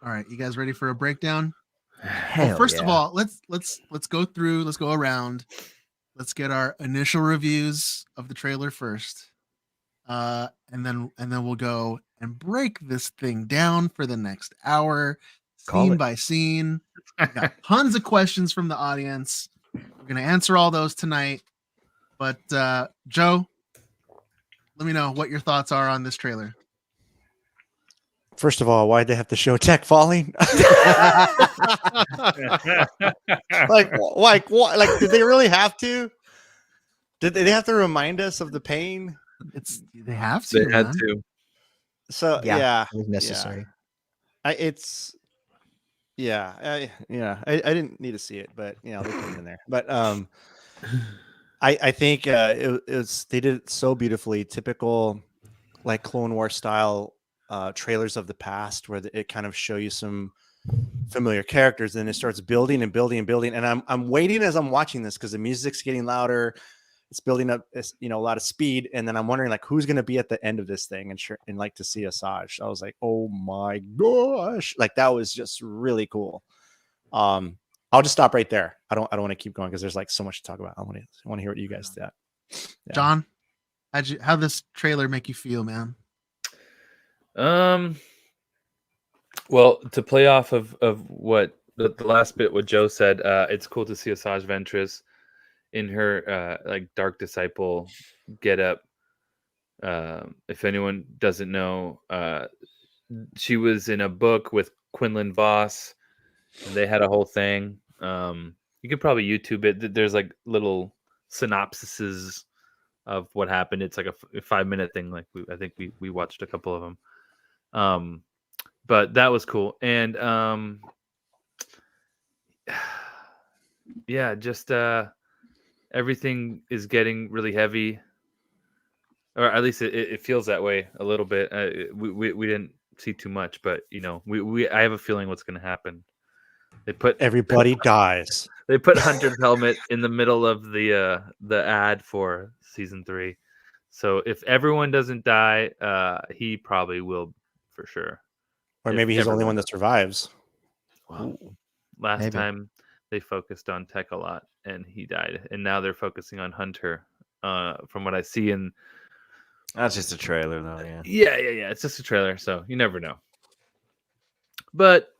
All right, you guys ready for a breakdown? Hell Well, first of yeah. all, let's go through, let's go around. Let's get our initial reviews of the trailer first. And then we'll go and break this thing down for the next hour, Call scene it. by scene. We got tons of questions from the audience. We're gonna answer all those tonight. But Joe, let me know what your thoughts are on this trailer. First of all, why'd they have to show Tech falling? like, what? Did they really have to? Did they have to remind us of the pain? They have to. They had man. to. So Yeah, yeah, it was necessary. I didn't need to see it, but they put it in there. But I think it's they did it so beautifully. Typical like Clone War style trailers of the past, where it kind of show you some familiar characters, and it starts building and building and building. And I'm waiting as I'm watching this because the music's getting louder. It's building up, a lot of speed, and then I'm wondering like who's going to be at the end of this thing, and like to see Asajj. I was like, oh my gosh, like that was just really cool. I'll just stop right there. I don't want to keep going because there's like so much to talk about. I want to hear what you guys thought. Yeah. John, how this trailer make you feel, man? Well, to play off of what the last bit, what Joe said, it's cool to see Asajj Ventress in her like Dark Disciple get up. If anyone doesn't know, she was in a book with Quinlan Voss, and they had a whole thing. You could probably YouTube it. There's like little synopsises of what happened. It's like a 5-minute thing. Like I think we watched a couple of them. But that was cool. And yeah, just everything is getting really heavy, or at least it feels that way a little bit. We didn't see too much, but I have a feeling what's going to happen. Everybody dies. They put Hunter's helmet in the middle of the ad for season 3. So if everyone doesn't die, he probably will for sure. Or maybe he's the only one that survives. Wow. Last time they focused on Tech a lot and he died, and now they're focusing on Hunter. From what I see in that's just a trailer, though. Yeah. It's just a trailer, so you never know. But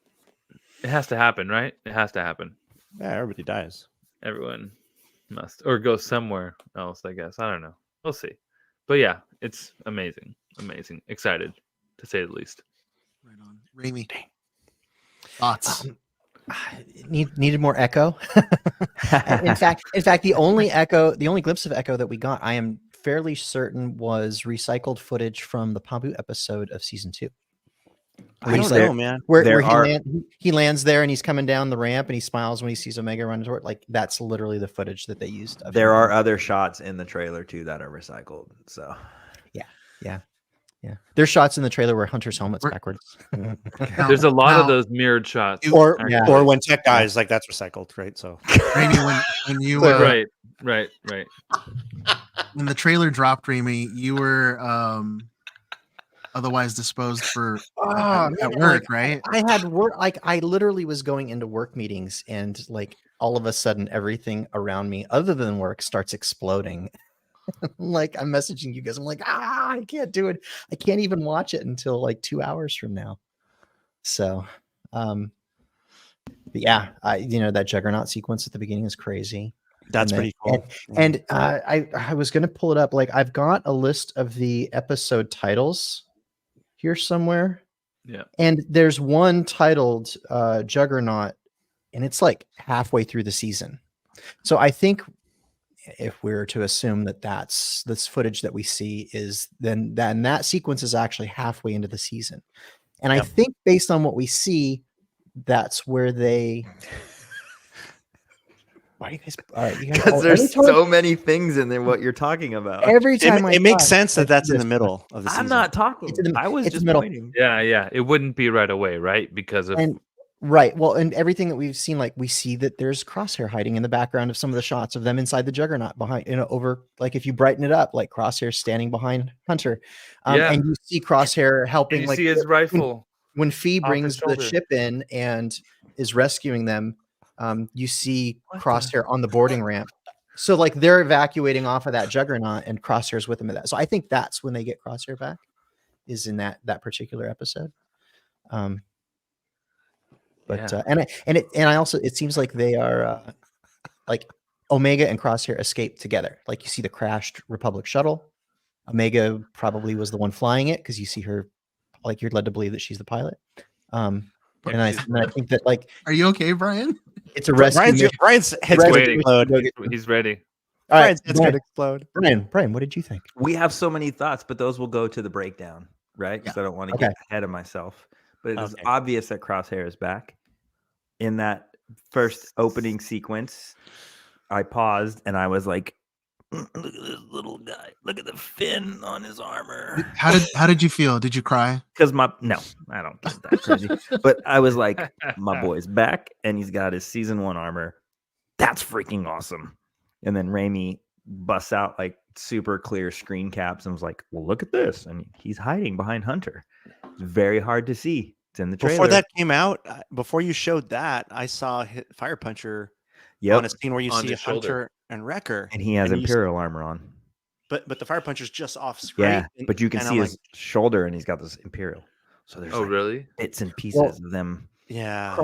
it has to happen, right? It has to happen. Yeah, everybody dies. Everyone must, or go somewhere else, I guess. I don't know. We'll see. But yeah, it's amazing. Excited, to say the least. Right on. Raimi. Thoughts? Needed more echo. in fact, the only glimpse of echo that we got, I am fairly certain, was recycled footage from the Pabu episode of season 2. I don't know, man. Where he lands there and he's coming down the ramp and he smiles when he sees Omega run toward. Like, that's literally the footage that they used. There are other shots in the trailer too that are recycled. So yeah. There's shots in the trailer where Hunter's helmet's backwards. There's a lot of those mirrored shots. Or when Tech dies, like, that's recycled, right? So Raimi, when you right. When the trailer dropped, Raimi, you were otherwise disposed for at work, right? I had work. Like, I literally was going into work meetings, and like all of a sudden, everything around me, other than work, starts exploding. Like, I'm messaging you guys. I'm like, I can't do it. I can't even watch it until like 2 hours from now. So, but yeah, that Juggernaut sequence at the beginning is crazy. That's pretty cool. And I was going to pull it up. Like, I've got a list of the episode titles here somewhere. Yeah. And there's one titled Juggernaut, and it's like halfway through the season. So I think if we were to assume that that's this footage that we see is then that sequence is actually halfway into the season. And I think based on what we see, that's where they why are you guys? Because there's so many things in there. What you're talking about? Every time it makes sense that that's in the middle of the season. I'm not talking. I was just pointing. Yeah. It wouldn't be right away, right? Because of right. Well, and everything that we've seen, like, we see that there's Crosshair hiding in the background of some of the shots of them inside the Juggernaut behind, over, like, if you brighten it up, like Crosshair standing behind Hunter, and you see Crosshair helping. And you like see his rifle when Fee brings the ship in and is rescuing them. You see Crosshair on the boarding ramp. So, like, they're evacuating off of that Juggernaut, and Crosshair's with them at that. So I think that's when they get Crosshair back, is in that particular episode. It seems like they are like Omega and Crosshair escaped together. Like, you see the crashed Republic shuttle. Omega probably was the one flying it, because you see her, like, you're led to believe that she's the pilot. And I think that, like, are you okay, Brian? It's a rescue. Brian's head's going to explode. He's ready. All right, Brian's head's going to explode. Brian, what did you think? We have so many thoughts, but those will go to the breakdown, right? Because I don't want to get ahead of myself. But it is obvious that Crosshair is back. In that first opening sequence, I paused and I was like, "Look at this little guy! Look at the fin on his armor." How did you feel? Did you cry? Because no, I don't get that crazy. But I was like, my boy's back, and he's got his season 1 armor. That's freaking awesome. And then Raimi busts out like super clear screen caps and was like, "Well, look at this!" And he's hiding behind Hunter. It's very hard to see. It's in the trailer. Before that came out, before you showed that, I saw Fire Puncher on a scene where you see Hunter and Wrecker, and he has Imperial armor on. But the Fire Puncher's just off screen. Yeah, but you can see his shoulder, and he's got this Imperial. So there's really bits and pieces of them. Yeah,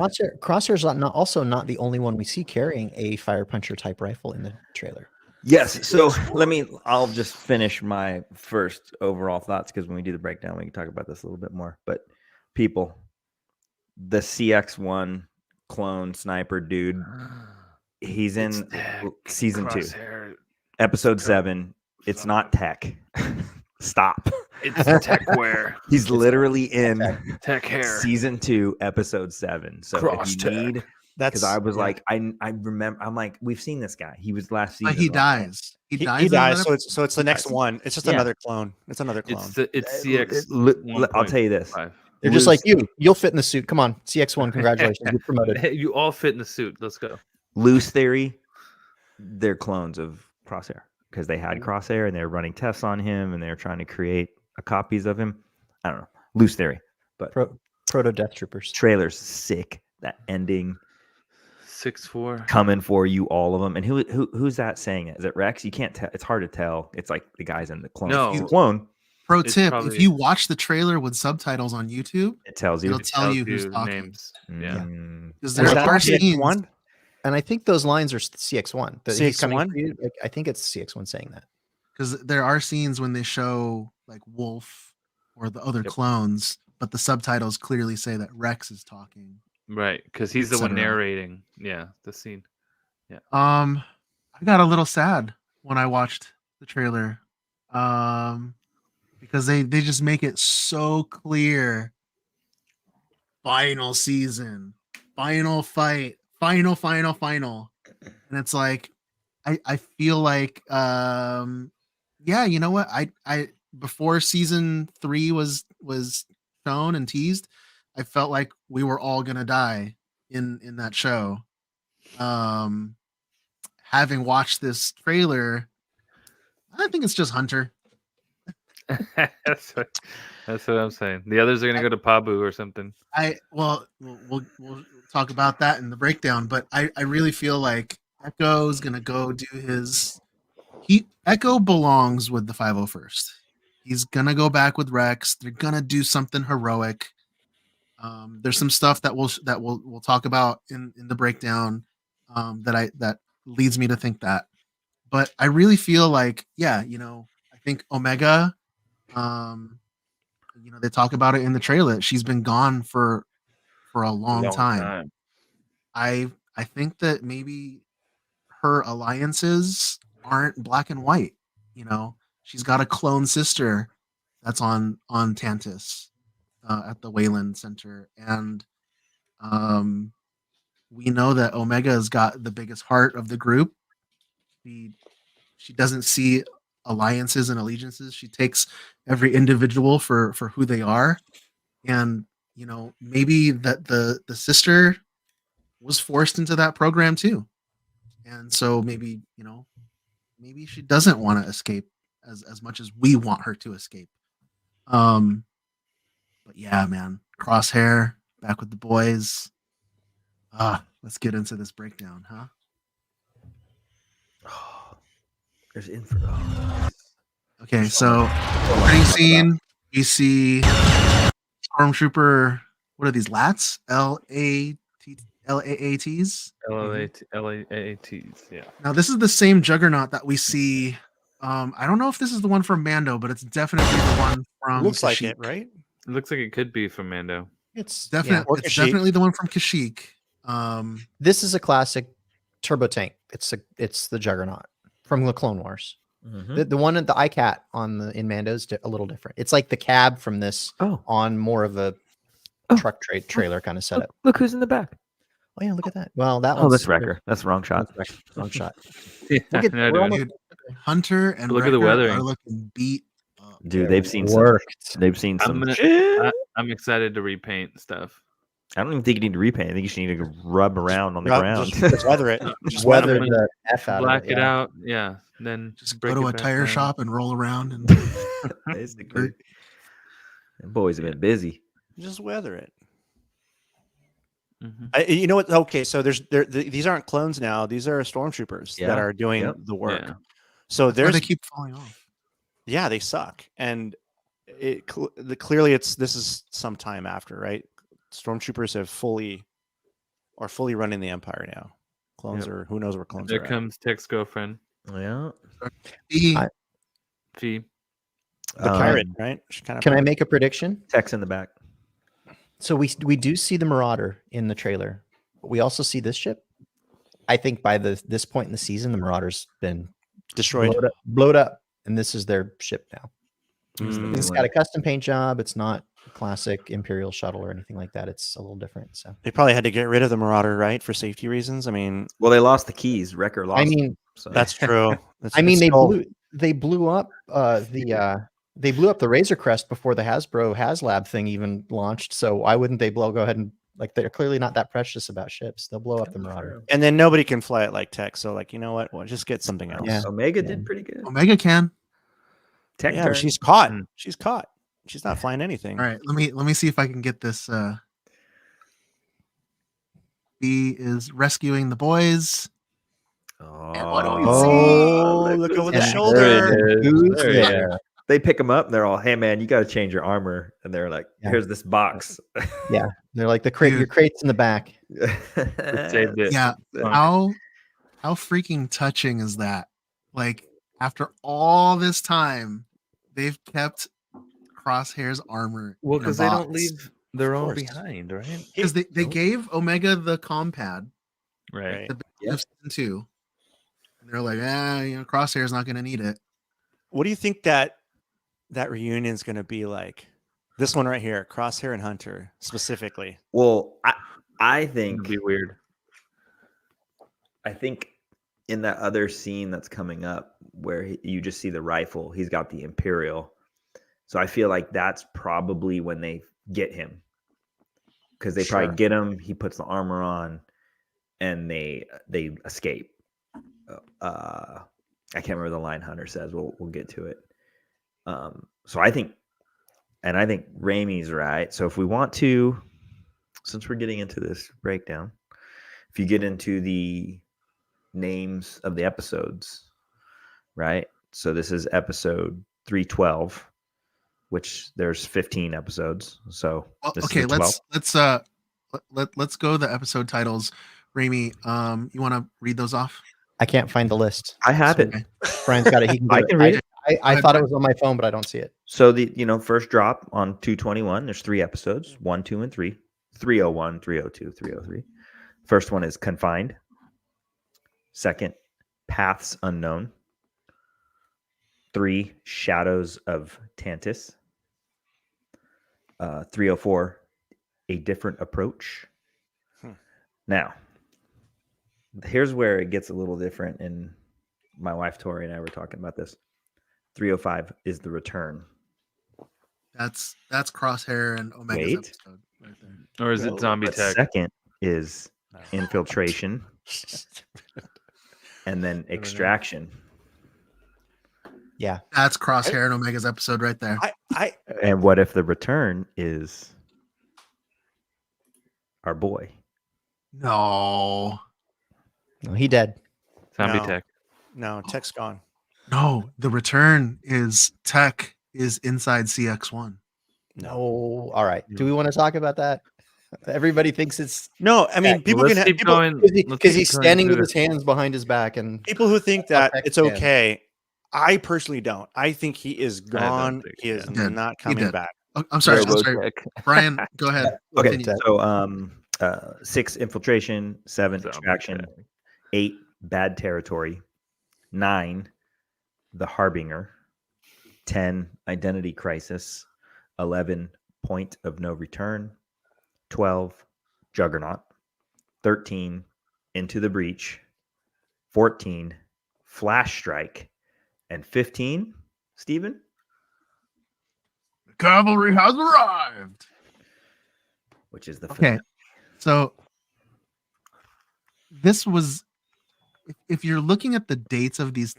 Crosshair's also not the only one we see carrying a Fire Puncher type rifle in the trailer. Yes. So I'll just finish my first overall thoughts, because when we do the breakdown, we can talk about this a little bit more. But people, the CX-1 clone sniper dude, he's in season 2, episode 7. It's not Tech. Stop. It's techwear. He's literally in Tech hair. season 2, episode 7. So Cross if you tech. need, because I was like, I remember, I'm like, we've seen this guy. He was last season. But he like, dies. He dies. He in that dies. So it's the next one. It's just another clone. It's another clone. It's CX. I'll tell you this. They're just like you. You'll fit in the suit. Come on, CX1. Congratulations, you're promoted. You all fit in the suit. Let's go. Loose theory, they're clones of Crosshair because they had Crosshair and they're running tests on him and they're trying to create copies of him. I don't know. Loose theory, but Proto Death Troopers. Trailer's sick. That ending. 6'4" coming for you, all of them. And who's that saying it? Is it Rex? You can't tell. It's hard to tell. It's like the guys in the clone. No. Clone. Pro tip: if you watch the trailer with subtitles on YouTube, it tells you. It'll tell you who's talking. Names. Yeah. Because there are scenes. CX1? And I think those lines are CX1. CX1? I think it's CX1 saying that. Because there are scenes when they show like Wolf or the other clones, but the subtitles clearly say that Rex is talking. Right, because he's the one narrating. Yeah, the scene. Yeah. I got a little sad when I watched the trailer. Because they just make it so clear. Final season, final fight, final. And it's like I feel like yeah, you know what? I before season 3 was shown and teased, I felt like we were all gonna die in that show. Having watched this trailer, I think it's just Hunter. That's what I'm saying. The others are gonna go to Pabu or something. We'll talk about that in the breakdown, but I really feel like Echo's gonna go do his. Echo belongs with the 501st. He's gonna go back with Rex. They're gonna do something heroic. There's some stuff that we'll talk about in the breakdown that leads me to think that. But I really feel like, yeah, I think Omega. They talk about it in the trailer. She's been gone for a long time. I think that maybe her alliances aren't black and white. She's got a clone sister that's on Tantus at the Wayland Center, and we know that Omega's got the biggest heart of the group. She doesn't see alliances and allegiances. She takes every individual for who they are, and maybe that the sister was forced into that program too, and so maybe she doesn't want to escape as much as we want her to escape. But yeah, man, Crosshair back with the boys. Let's get into this breakdown, huh? There's info. Okay, so opening scene, we see Stormtrooper. What are these lats? LAATs. LAATs. Yeah. Now this is the same Juggernaut that we see. I don't know if this is the one from Mando, but it's definitely the one from. Looks like Kashyyyk. it, right? It looks like it could be from Mando. It's Definitely, it's definitely the one from Kashyyyk. This is a classic turbo tank. It's the Juggernaut from the Clone Wars. Mm-hmm. The one at the iCat in Mando is a little different. It's like the cab from this on more of a truck trailer kind of setup. Look who's in the back. Oh yeah, look at that. Well, that one's that's Wrecker. That's the wrong shot. Wrong shot. Yeah, Dude, Hunter and look at Wrecker the weathering. are looking beat up. Dude, they've seen some. I'm excited to repaint stuff. I don't even think you need to repaint. I think you should need to rub around on the ground. Just weather it. Just weather the F out Black of it. it out. Yeah. Then Just break go to it a back tire down. shop and roll around and Basically. Them boys have been busy. Just weather it. Mhm. You know what? Okay, so these aren't clones now. These are stormtroopers that are doing the work. Yeah. So they there's keep falling off. yeah, they suck, and clearly this is some time after, right? Stormtroopers have fully running the Empire now. Clones are who knows where clones There are. comes Tech's girlfriend. Yeah. Fee. The pirate, right? Can I make a prediction? Tech's in the back. So we do see the Marauder in the trailer, but we also see this ship. I think by this point in the season, the Marauder's been destroyed, blowed up, and this is their ship now. Here's the new It's one. got a custom paint job. It's not a classic Imperial shuttle or anything like that. It's a little different. So They probably had to get rid of the Marauder, right, for safety reasons. I mean, Well, they lost the keys. Wrecker lost. I mean, them, so. that's true. I mean, It's still- they blew up they blew up the Razor Crest before the Hasbro HasLab thing even launched. So why wouldn't they go ahead and they're clearly not that precious about ships. They'll blow up the Marauder. and then nobody can fly it like Tech. So like, you know what? Well, just get something else. Yeah. Omega did pretty good. Omega can. Tech Yeah, turn. but she's caught. She's caught. She's not flying anything. All right, let me see if I can get this. B is rescuing the boys. And what do we see? Look over the And shoulder. Who's There he there? They pick them up and they're all, "Hey man, you got to change your armor." And they're like, Yeah. "Here's this box." Yeah, they're like the crate. Your crate's in the back. Saved it. Yeah, how freaking touching is that? Like after all this time, they've kept Crosshair's armor. Well, in a because they don't box. leave their Of own course. behind, right? Because they gave Omega the comm pad Right. the beginning of season 2. And they're like, Crosshair's not going to need it. What do you think that reunion is going to be like? This one right here, Crosshair and Hunter specifically. Well, I think It'd be weird. I think in that other scene that's coming up where you just see the rifle, he's got the Imperial. So I feel like that's probably when they get him, because they probably get him. He puts the armor on, and they escape. I can't remember the line Hunter says. We'll get to it. So I think Raimi's right. So if we want to, since we're getting into this breakdown, if you get into the names of the episodes, right? So this is episode 312, which there's 15 episodes. So this Okay, is the 12th. let's go the episode titles. Raimi, you want to read those off? I can't find the list. I have it. Okay. Brian's got it. He can. I get can read it. I thought it was on my phone, but I don't see it. So the first drop on 221, there's 3 episodes, 1, 2, and 3. 301, 302, 303. First one is Confined. Second, Paths Unknown. 3, Shadows of Tantus. 304, A Different Approach. Now, here's where it gets a little different, and my wife Tori and I were talking about this. 305 is The Return. That's Crosshair and Omega's Wait. episode right there. Or is it Zombie But Tech? second is Infiltration, and then Extraction. Yeah, That's Crosshair and Omega's episode right there. And what if The Return is our boy? No, he dead. Zombie No. Tech. No, Tech's gone. no, the return is Tech is inside CX1. No. All right. Do we want to talk about that? Everybody thinks it's No, I mean, Yeah, people Let's can keep people, going. because he's standing with his hands behind his back, and people who think that Tech's it's dead. okay. I personally don't. I think he is gone. think He is he did. not He coming did. back. Oh, I'm sorry. Robotech. Brian, go ahead. Okay, Continue. so 6, Infiltration. 7, Zombie Extraction. Tech. 8, Bad Territory. 9, The Harbinger. 10, Identity Crisis. 11, Point of No Return. 12, Juggernaut. 13, Into the Breach. 14, Flash Strike. And 15, Steven? Cavalry has arrived. Which is the Okay, finale. so this was if you're looking at the dates of these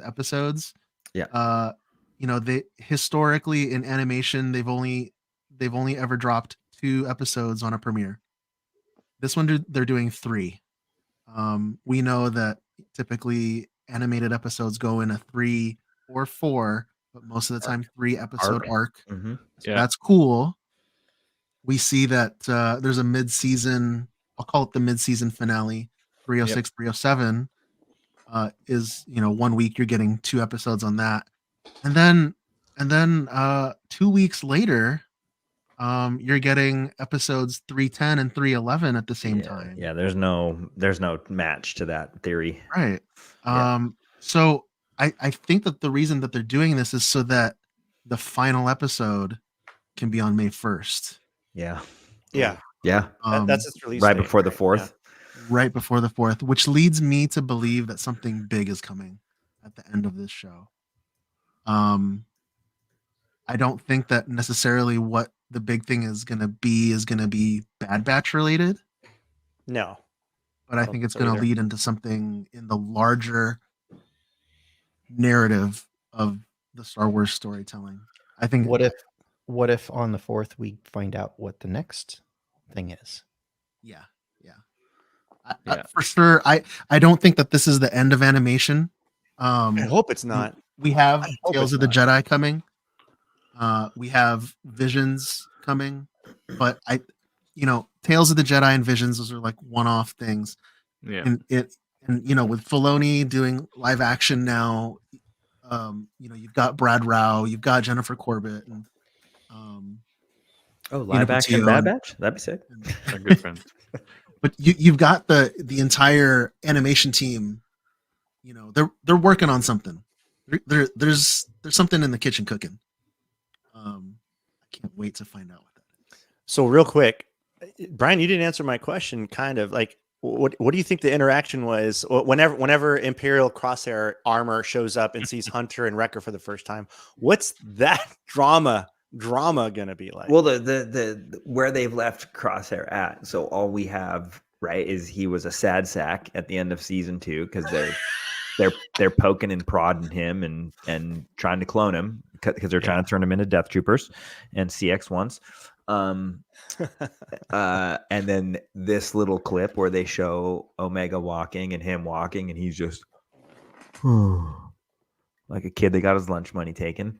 episodes, they historically in animation they've only ever dropped 2 episodes on a premiere. This one they're doing 3. We know that typically animated episodes go in a 3 or 4, but most of the time 3 episode arc. Mm-hmm. So that's cool. We see that there's a mid-season, I'll call it the mid-season finale, 306, 307 is, 1 week you're getting 2 episodes on that. And then 2 weeks later, you're getting episodes 310 and 311 at the same time. Yeah, there's no match to that theory. Right. Yeah. So I think that the reason that they're doing this is so that the final episode can be on May 1st. Yeah. Yeah. Yeah. That's its release right date, before the 4th. Right before the 4th, which leads me to believe that something big is coming at the end of this show. I don't think that necessarily what the big thing is going to be Bad Batch related, No. but I think it's going to lead into something in the larger narrative of the Star Wars storytelling. I think What if on the 4th we find out what the next thing is? Yeah. For sure. I don't think that this is the end of animation. I hope it's not. We have hope Tales it's of the not. Jedi coming. We have Visions coming, but Tales of the Jedi and Visions, those are like one-off things. Yeah. And with Filoni doing live action now, you've got Brad Rao, you've got Jennifer Corbett, and live action Bad Batch? That'd be sick. They're good friends. But you've got the entire animation team. They're working on something. There's something in the kitchen cooking. I can't wait to find out what that is. So real quick, Brian, you didn't answer my question. Kind of like, what do you think the interaction was whenever Imperial Crosshair armor shows up and sees Hunter and Wrecker for the first time? What's that drama gonna be like? Well, the where they've left Crosshair at. So all we have, right, is he was a sad sack at the end of season 2 because they're poking and prodding him and trying to clone him because they're trying to turn him into Death Troopers and CX-1s. And then this little clip where they show Omega walking and him walking, and he's just like a kid that got his lunch money taken.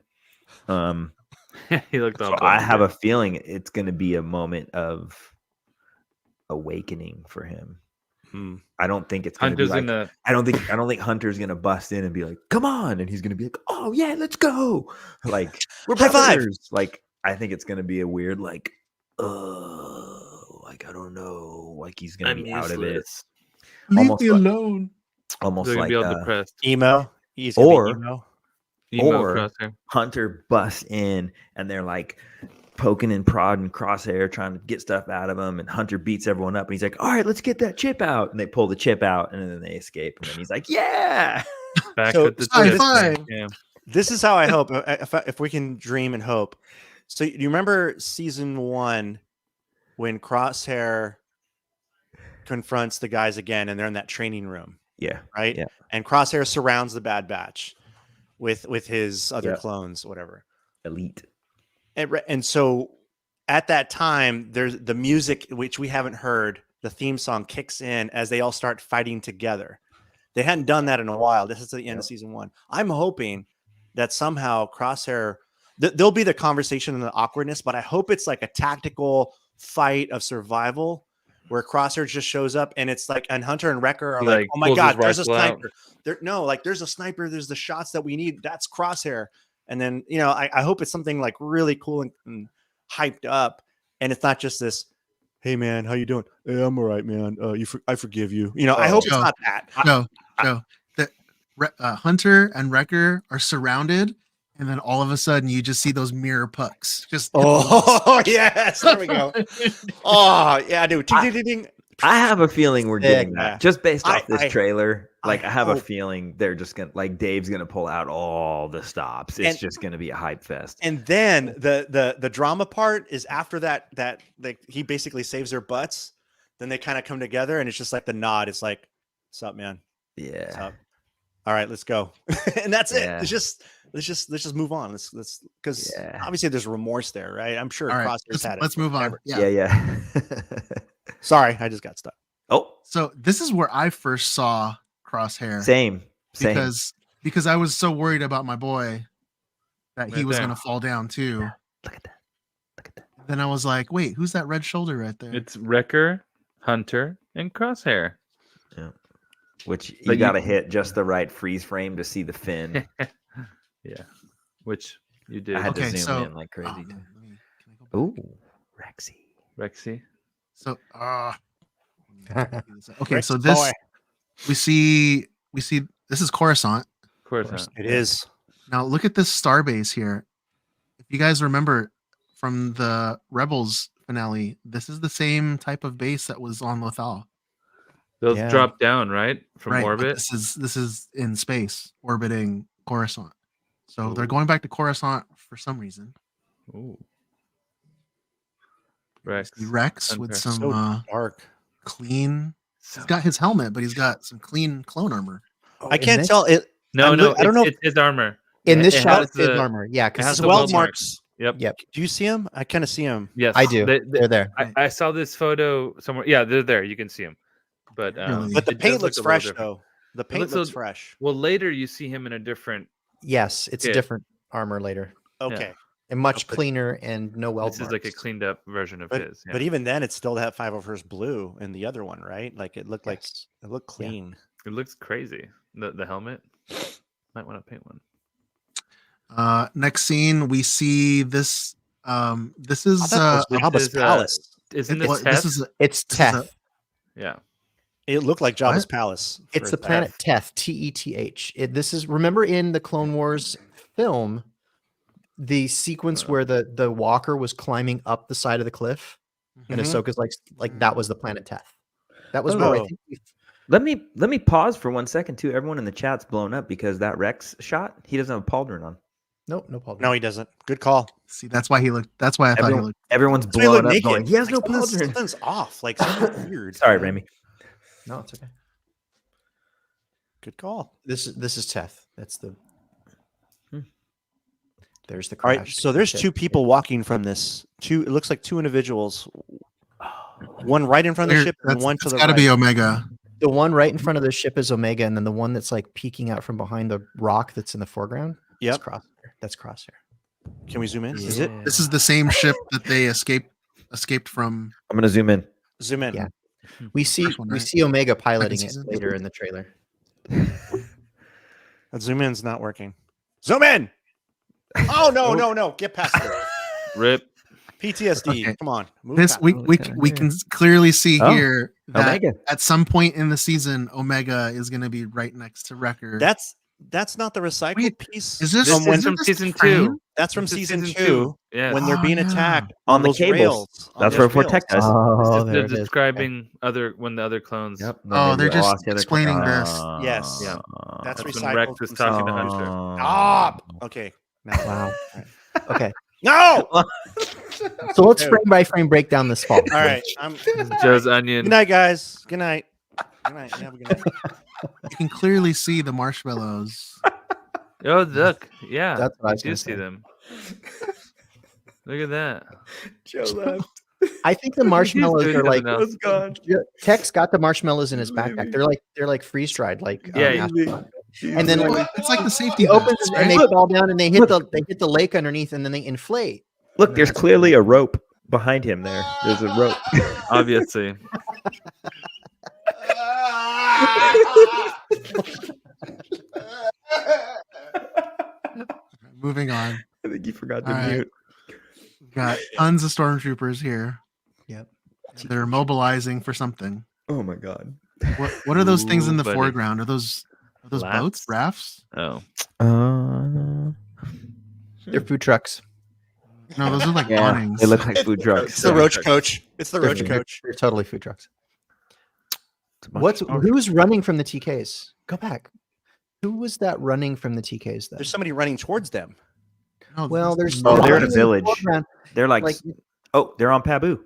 He looked all I have a feeling it's going to be a moment of awakening for him. I don't think it's going to be like, I don't think Hunter's going to bust in and be like, "Come on," and he's going to be like, "Oh yeah, let's go!" Like we're high five. brothers. Like I think it's going to be a weird like I don't know, like he's going to be out of it. Leave me alone. Almost like depressed. Emo. Or Crosshair. Hunter busts in and they're like poking and prodding Crosshair, trying to get stuff out of him, and Hunter beats everyone up, and he's like, "All right, let's get that chip out," and they pull the chip out, and then they escape, and then he's like, "Yeah, back So, with the high chip. five. Yeah. This is how I hope. If we can dream and hope. So you remember season 1 when Crosshair confronts the guys again, and they're in that training room, yeah, right? yeah." And Crosshair surrounds the Bad Batch with his other Yeah. clones, whatever. Elite. And so at that time, there's the music, which we haven't heard, the theme song kicks in as they all start fighting together. They hadn't done that in a while. This is the end of season 1. I'm hoping that somehow Crosshair, there'll be the conversation and the awkwardness, but I hope it's like a tactical fight of survival where Crosshair just shows up and it's like, and Hunter and Wrecker are like, "Oh my pulls God, his there's a rifle out. sniper." There's a sniper. There's the shots that we need. That's Crosshair. And then, I hope it's something like really cool and hyped up. And it's not just this, "Hey man, how you doing?" "Hey, I'm all right, man. I forgive you." I hope it's not that. No. Hunter and Wrecker are surrounded, and then all of a sudden you just see those mirror pucks. Just Oh, yes. There we go. Oh, yeah, dude. Ding, ding, ding. I have a feeling we're getting Yeah. that just based off this I- trailer. Like I have a hope- feeling they're just gonna, like, Dave's gonna pull out all the stops. It's just gonna be a hype fest. And then the drama part is after that like he basically saves their butts. Then they kind of come together and it's just like the nod. It's like, "What's up, man? What's Yeah, up? All right, let's go." And that's Yeah. it. Let's just move on. Let's because Yeah. obviously there's remorse there, right? I'm sure All right, Crosshair's had it. let's move on. forever. Yeah. Sorry, I just got stuck. Oh, So this is where I first saw Crosshair same. because I was so worried about my boy that he Right was there. going to fall down too. Look at that. Look at that. Then I was like, "Wait, who's that red shoulder right there?" It's Wrecker, Hunter, and Crosshair. Which you But got to hit just the right freeze frame to see the fin. Yeah, which you did. I had Okay, to zoom so- in like crazy. Oh, too. man, can I go back? Ooh, Rexy. Rexy. So okay, Rex so this boy. we see this is Coruscant. Of course. It is. Now look at this starbase here. you guys remember from the Rebels finale, this is the same type of base that was on Lothal. Those Yeah. drop down, right? From Right, but orbit. this is in space, orbiting Coruscant. So they're Ooh. going back to Coruscant for some reason. Ooh. Rex, Rex. Rex with Hunter. some So dark. clean. So- He's got his helmet, but he's got some clean clone armor. I can't tell it. No, I'm no, li- I don't know if- It's his armor. In this It shot, has it's his the- armor. Yeah, it because has the the weld weld marks. Yep. Yep, Do you see him? I kind of see him. Yes, I do. They're there. I saw this photo somewhere. Yeah, they're there. You can see them. But Really? But the it does paint look looks a little fresh, different. though. The It paint looks looks a- fresh. Well, later you see him in a different. Yes, it's a Yeah. different armor later, Okay. and much cleaner and no weld This is like a marks. cleaned up version of But, his. Yeah. but even then, it's still that 501st blue in the other one, right? Like it looked like Yes. it looked clean. It looks crazy. The helmet. Might want to paint one. Next scene, we see this. This is I thought that was This Jabba's is, palace. Isn't well, this this Teth? is It's this is a- Teth. Yeah. It looked like Jabba's What? palace. It's for the a planet Teth. Teth. This is, remember in the Clone Wars film, the sequence where the walker was climbing up the side of the cliff, and Mhm. Ahsoka's like that was the planet Teth. That was where I Oh. think Let me pause for 1 second too. Everyone in the chat's blown up because that Rex shot, he doesn't have a pauldron on. no problem. No, he doesn't. Good call. See, that's why he looked. That's why I thought he looked. Everyone's So he looked blown up naked. going, he has Like, no something's- pauldron. Something's off. Like something's weird. Sorry, Remy. No, it's okay. Good call. This is Teth. That's the. There's the All crash. right. So there's two people walking from this. It looks like two individuals. One right in front of the ship and one to the It's got to right. be Omega. The one right in front of the ship is Omega, and then the one that's like peeking out from behind the rock that's in the foreground. Yep. That's Crosshair. That's Crosshair. Can we zoom in? Is it? This is the same ship that they escaped from. I'm gonna zoom in. Zoom in. Yeah. We see First one, we right? see Omega piloting it season? later in the trailer. That zoom in's not working. Zoom in. Oh no. Get past it. Rip. PTSD. Okay. Come on. Move This past we it. can clearly see Oh, here that Omega. at some point in the season, Omega is going to be right next to Wrecker. That's not the recycled Wait, piece. is this This is is from this season frame? 2. That's from This is season season 2 2. Yes. when they're being Oh, yeah. attacked On the those cables. rails. on That's those where rails. Vortex is. Oh, They're describing when the other clones. Yep. Oh, they're just explaining this. Yes. Yeah. That's That's recycled. when Rex was from talking to season Hunter. one. Stop. Okay. Now. Wow. Okay. No. All So let's frame by frame break down this fall. right. Joe's onion. Good night, guys. Good night. Good night. Have a good night. You can clearly see the marshmallows. Oh, look. Yeah. That's what I was do gonna see say. them. Look at that. Joe left. I think the marshmallows doing are like nothing else. gone. Tex got the marshmallows in his backpack. They're like freeze dried, like Yeah, astronaut. And then like It's like the safety he opens vents, it and they right? fall down and they hit the lake underneath and then they inflate. Look, there's clearly a rope behind him there. There's a rope. Obviously. Moving on. I think you forgot to All right. mute. We've got tons of stormtroopers here. Yep. They're mobilizing for something. Oh my god. What are those things in the Ooh, buddy. foreground? Are those boats? Rafts? Oh. They're food trucks. No, those are like Yeah, awnings. they look like food trucks. It's the roach coach. It's the roach They're- coach. They're totally food trucks. It's a bunch of- Who's running from the TKs? Go back. Who was that running from the TKs then? There's somebody running towards them. No, Well, this is there's Oh, they're in a the village. foreground. They're like, Like- oh, they're on Pabu.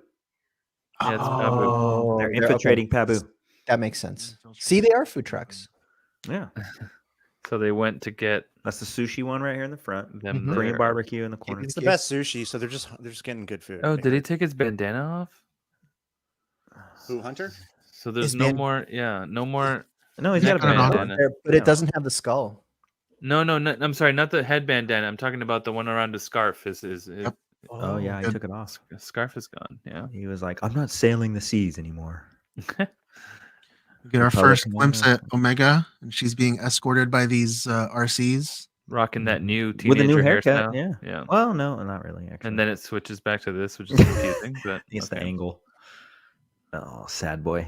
Yeah, it's Oh, They're they're- infiltrating okay. Pabu. That makes sense. See, they are food trucks. Yeah, So they went to get that's the sushi one right here in the front. them. Mhm. Korean there. barbecue in the corner. It's the best sushi, so they're just getting good food. Oh, did he take his bandana off? Who, Hunter? So there's His no band- more. Yeah, no more. No, he's Yeah, got a got it on. bandana. But it doesn't have the skull. No, I'm sorry, not the head bandana. I'm talking about the one around his scarf. His Yep. Oh yeah, he good. took it off. scarf is gone. Yeah. He was like, I'm not sailing the seas anymore. We get our Republic first and glimpse whatnot. at Omega, and she's being escorted by these RCs. Rocking that new With a teenager new haircut. hairstyle. Yeah. Yeah. Well, no, not really. Actually, And then it switches back to this, which is confusing. But it's the okay. angle. Oh, sad boy.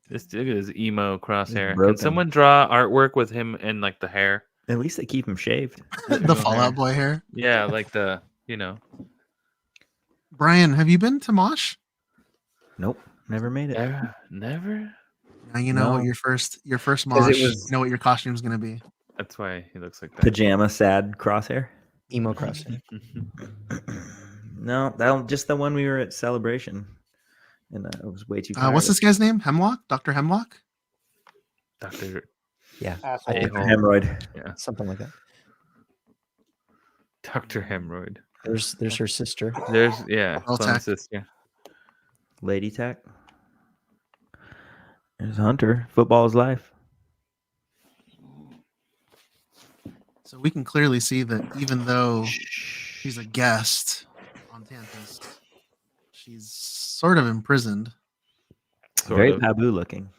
Look at his emo crosshair. Can broken. someone draw artwork with him and like the hair? At least they keep him shaved. The Fallout Boy hair. Yeah, like Brian, have you been to Mosh? Nope, never made it. Never. Now you know No. what your first 'Cause Mosh. it was- You know what your costume's gonna be. That's why he looks like that. Pajama sad crosshair. Emo crosshair. No, that just the one we were at Celebration, and it was way too. What's this guy's name? Hemlock? Dr. Hemlock? Dr. Yeah. Hemorrhoid. Yeah. Something like that. Dr. Hemorrhoid. There's her sister. There's All clone tech. sister. Lady Tech. There's Hunter. Football is life. So we can clearly see that even though she's a guest on Tempest, she's sort of imprisoned. Very Pabu looking.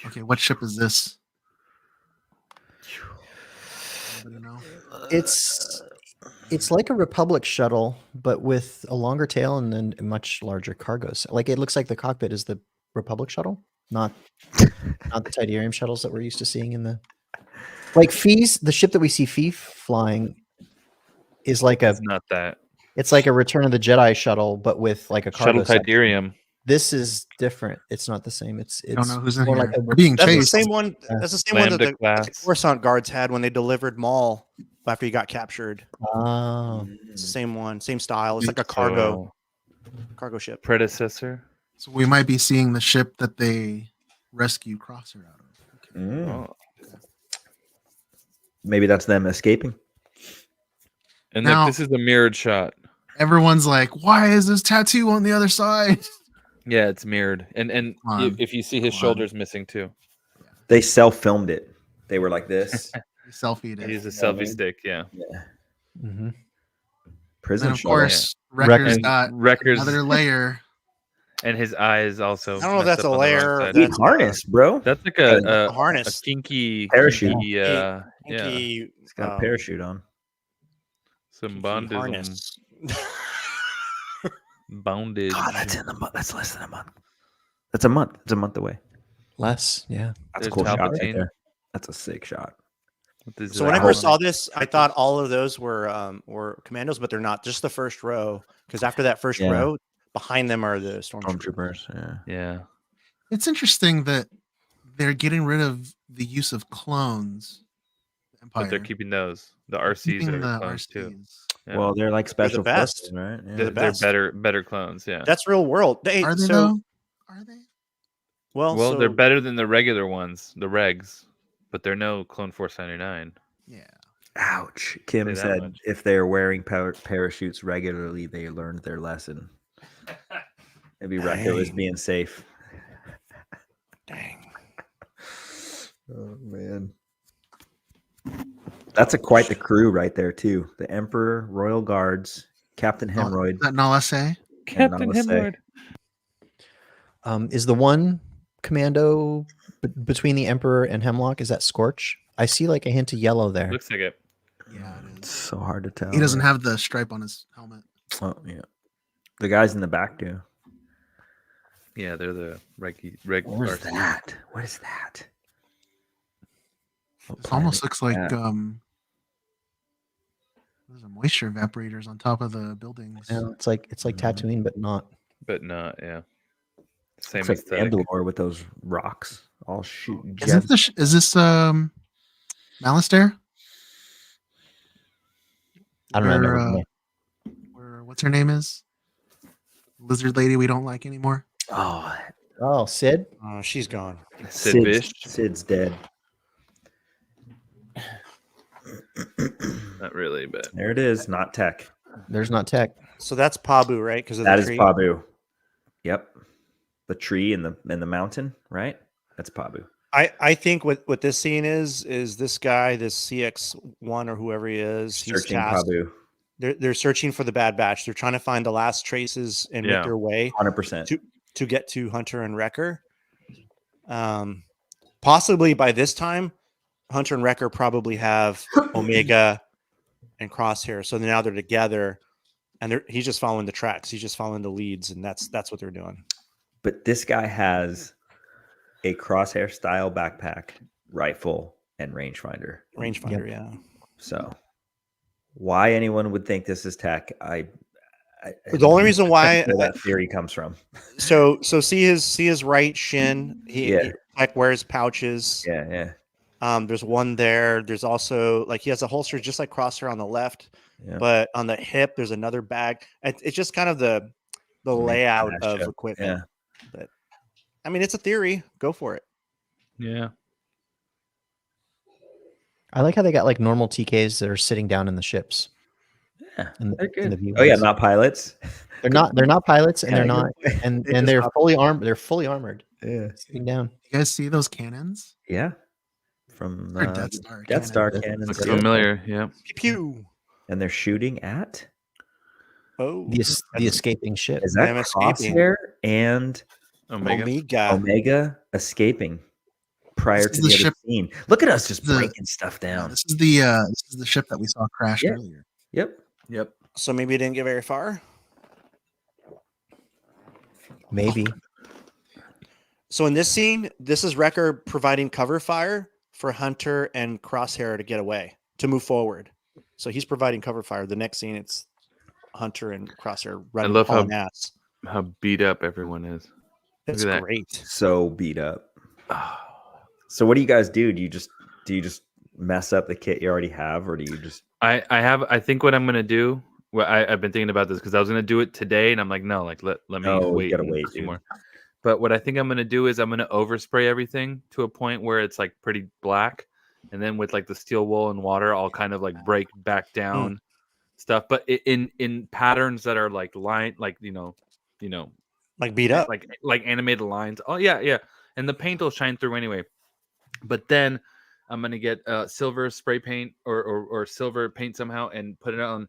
Okay, what ship is this? Anybody know? It's like a Republic shuttle, but with a longer tail and then a much larger cargo. Like it looks like the cockpit is the Republic shuttle, not the Tidarium shuttles that we're used to seeing in the like Fees. The ship that we see Fee flying is like It's not that. It's like a Return of the Jedi shuttle, but with like a cargo Shuttle section. Tidarium. This is different. It's not the same. It's don't know who's in more here. like a They're being That's chased. the same one. That's the same one that Lambda the class. Coruscant guards had when they delivered Maul after he got captured. Oh, It's the same one, same style. It's like a cargo ship. Predecessor. So we might be seeing the ship that they rescue Crosshair out of. Mm. Oh. Maybe that's them escaping. And Now- this is a mirrored shot. Everyone's like, "Why is this tattoo on the other side?" Yeah, it's mirrored. And Come on. if you see his Come on. shoulders missing too. They self-filmed it. They were like this. Selfie He it. used a selfie stick, yeah. Yeah. mm-hmm. Prison And of shuttle. course, Wrecker's And got Wrecker's another layer. and his eyes also. I don't know if messed that's up a on the wrong layer. side. Sweet That's harness, bro. That's like a a harness. kinky Parachute. kinky, yeah, Pinky, He's got a parachute on. some pinky bondism, harness. bondage. God, that's in the month. That's less than a month. That's a month. It's a month away. Less. Yeah. That's There's a cool shot right Palpatine. there. That's a sick shot. With his, So when I like, first helmet. saw this, I thought all of those were commandos, but they're not. Just the first row, because after that first Yeah. row, behind them are the stormtroopers. Stormtroopers. Yeah. Yeah. It's interesting that they're getting rid of the use of clones. Empire. But they're keeping those. The RCs keeping are the clones too. RCs. Yeah. Well, they're like special best. forces, right? Yeah. they're, the they're best. better clones, yeah. That's real world. Are they so, though? Are they? Well, Well, so, they're better than the regular ones, the regs, but they're no Clone Force 99. Yeah. Ouch. Kim Say that said much. if they're wearing parachutes regularly, they learned their lesson. Maybe Wrecker was Dang. being safe. Dang. Oh man. That's quite the crew right there too. The Emperor, Royal Guards, Captain Hemorrhoid, Is that Nala say? Captain Namaste. Hemorrhoid. Is the one commando between the Emperor and Hemlock? Is that Scorch? I see like a hint of yellow there. Looks like it. Yeah, it It's is. so hard to tell. He doesn't have the stripe on his helmet. Oh yeah. The guys in the back do. Yeah, they're the reg What is RC. that? What is that? What It almost planet looks is like that? there's a moisture evaporators on top of the buildings. Yeah, it's like Tatooine, but not. But not, yeah. Same Looks like aesthetic. Mandalore with those rocks all shooting. Isn't this is this Malastare? I don't know. Where, never mind. where what's her name is? Lizard lady we don't like anymore. Oh, Oh, Sid. Oh, she's gone. Sid Bish. Sid's dead. Not really, but There it is. Not tech. There's not tech. So that's Pabu, right? Because of That the is tree. Pabu. Yep. The tree and the mountain, right? That's Pabu. I think what this scene is this guy, this CX1 or whoever he is, he's Searching tasked. Pabu. They're searching for the Bad Batch. They're trying to find the last traces and Yeah. make their way 100%. to get to Hunter and Wrecker. Possibly by this time, Hunter and Wrecker probably have Omega and Crosshair. So now they're together, and he's just following the tracks. He's just following the leads, and that's what they're doing. But this guy has a Crosshair style backpack rifle, and rangefinder. Rangefinder, yeah. So, why anyone would think this is tech, The only reason why where that theory comes from. So see his right shin. He Yeah. like wears pouches. Yeah. There's one there. There's also like he has a holster just like Crosshair on the left, Yeah. but on the hip there's another bag. It's just kind of the layout of Mashup. equipment. But I mean, it's a theory. Go for it. Yeah. I like how they got like normal TKs that are sitting down in the ships. Yeah, in they're good. the Oh yeah, viewings. not pilots. They're not pilots, and Yeah, they're you're not, right. and They just they're hop- fully armed. They're fully armored. Yeah. Sitting down. You guys see those cannons? Yeah. From They're Death Star Death cannons. Star Looks cannons. Looks yeah. familiar. Yeah. Pew. And they're shooting at. Oh, The escaping ship. Is that Them escaping. Crosshair and Omega. escaping prior This to is the the other ship- scene? Look at us just the- breaking stuff down. This is the ship that we saw crash Yeah. earlier. Yep. So maybe it didn't get very far. Maybe. So in this scene, this is Wrecker providing cover fire for Hunter and Crosshair to get away, to move forward. So he's providing cover fire. The next scene, it's Hunter and Crosshair running love how- hauling ass. How beat up everyone is. It's at that. great. So beat up. So what do you guys do? Do you just mess up the kit you already have, or do you just? I think what I'm gonna do. Well, I've been thinking about this because I was gonna do it today, and I'm like, no, like let me No, you wait. gotta and wait, see dude. more. But what I think I'm gonna do is I'm gonna overspray everything to a point where it's like pretty black, and then with like the steel wool and water, I'll kind of like break back down stuff, but in patterns that are like line, like you know, Like beat up. like animated lines. Oh yeah, and the paint will shine through anyway. But then I'm gonna get silver spray paint or silver paint somehow and put it on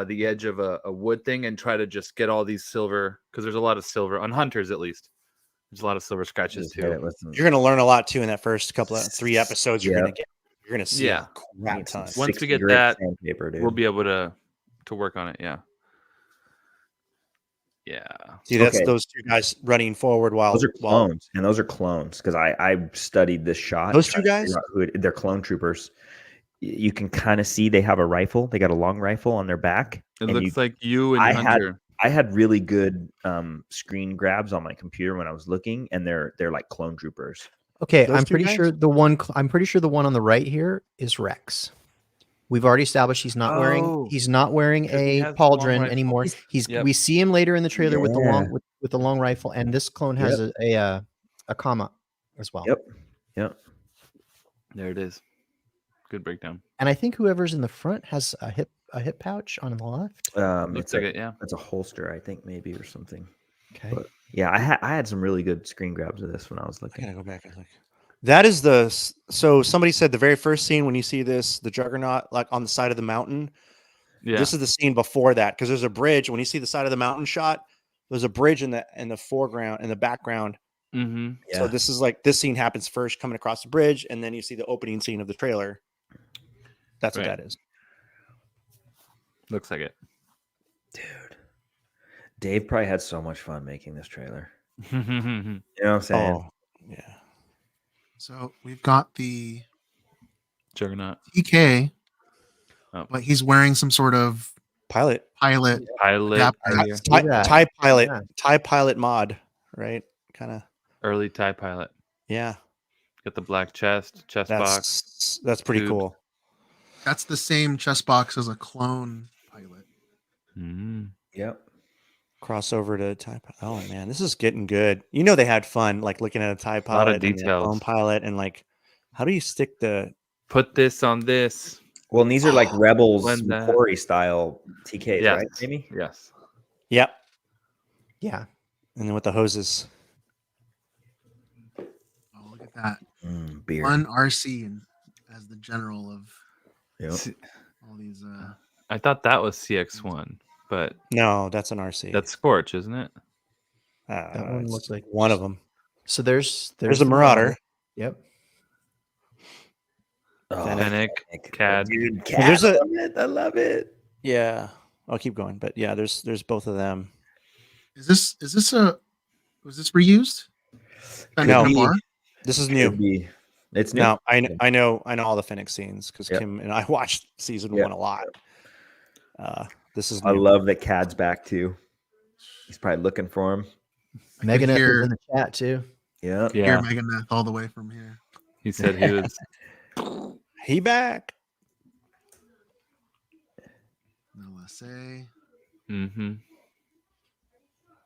the edge of a wood thing and try to just get all these silver, because there's a lot of silver on Hunters at least. There's a lot of silver scratches Just hit it too. with some- You're gonna learn a lot too in that first couple of 3 episodes. You're Yep. gonna see Yeah. a crap Need some ton. Once we 60 get grit that, sandpaper, dude. we'll be able to work on it. Yeah. See, that's Okay. those two guys running forward while Those are clones, and those are clones because I studied this shot. Those two trying to guys? figure out they're clone troopers. You can kind of see they have a rifle. They got a long rifle on their back. It and looks like you and I Hunter. I had really good screen grabs on my computer when I was looking, and they're like clone troopers. Okay, Those I'm two pretty guys? sure I'm pretty sure the one on the right here is Rex. We've already established he's not wearing Oh, he's not wearing because he a has the long pauldron rifle. anymore. He's Yep. we see him later in the trailer with the Yeah. long with the long rifle, and this clone has a comma as well. Yep. There it is. Good breakdown. And I think whoever's in the front has a hip pouch on the left. Looks It's like it. Yeah. It's a holster, I think, maybe, or something. Okay. But yeah, I had some really good screen grabs of this when I was I looking. gotta go back and look. That is so somebody said the very first scene when you see the Juggernaut like on the side of the mountain. Yeah. This is the scene before that because there's a bridge. When you see the side of the mountain shot, there's a bridge in the foreground, in the background. Mm-hmm. So this is like this scene happens first, coming across the bridge, and then you see the opening scene of the trailer. That's what Right. that is. Looks like it. Dude, Dave probably had so much fun making this trailer. yeah. You know what I'm saying? Oh, yeah. So we've got the Juggernaut. TK, Oh. but he's wearing some sort of Pilot. pilot. Pilot. Adapter. Earlier. TIE pilot. Yeah. TIE pilot mod, right? Kind of. Early TIE pilot. Yeah. Got the black chest box. That's pretty Tube. cool. That's the same chest box as a clone pilot. Mm. Yep. Crossover to TIE pilot. Oh man, this is getting good. You know they had fun like looking at a TIE pilot, lot of and a details. clone pilot, and like how do you stick the Put this on this. Well, and these are like Rebels Blend that. Quarry style TKs, Yes. right? Maybe. Yes. Yep. Yeah. And then with the hoses. Oh, look at that. Beer. One RC and as the general of Yep. all these. I thought that was CX1, but No, that's an RC. that's Scorch, isn't it? That one it's looks like one of them. So there's There's a Marauder. Yep. Oh, Fennec, Cad. dude, Well, there's Cat, a- I love it. Yeah. I'll keep going, but yeah, there's both of them. Was this reused? No. Bar? This is Could new. be. It's new. No, I know all the Finnick scenes because Yep. Kim and I watched season Yep. 1 a lot. This is I new. love that Cad's back too. He's probably looking for him. Megan is hear- in the chat too. Yeah. Hear Megadeth all the way from here. He said he was. He back. No less say. Mm-hmm.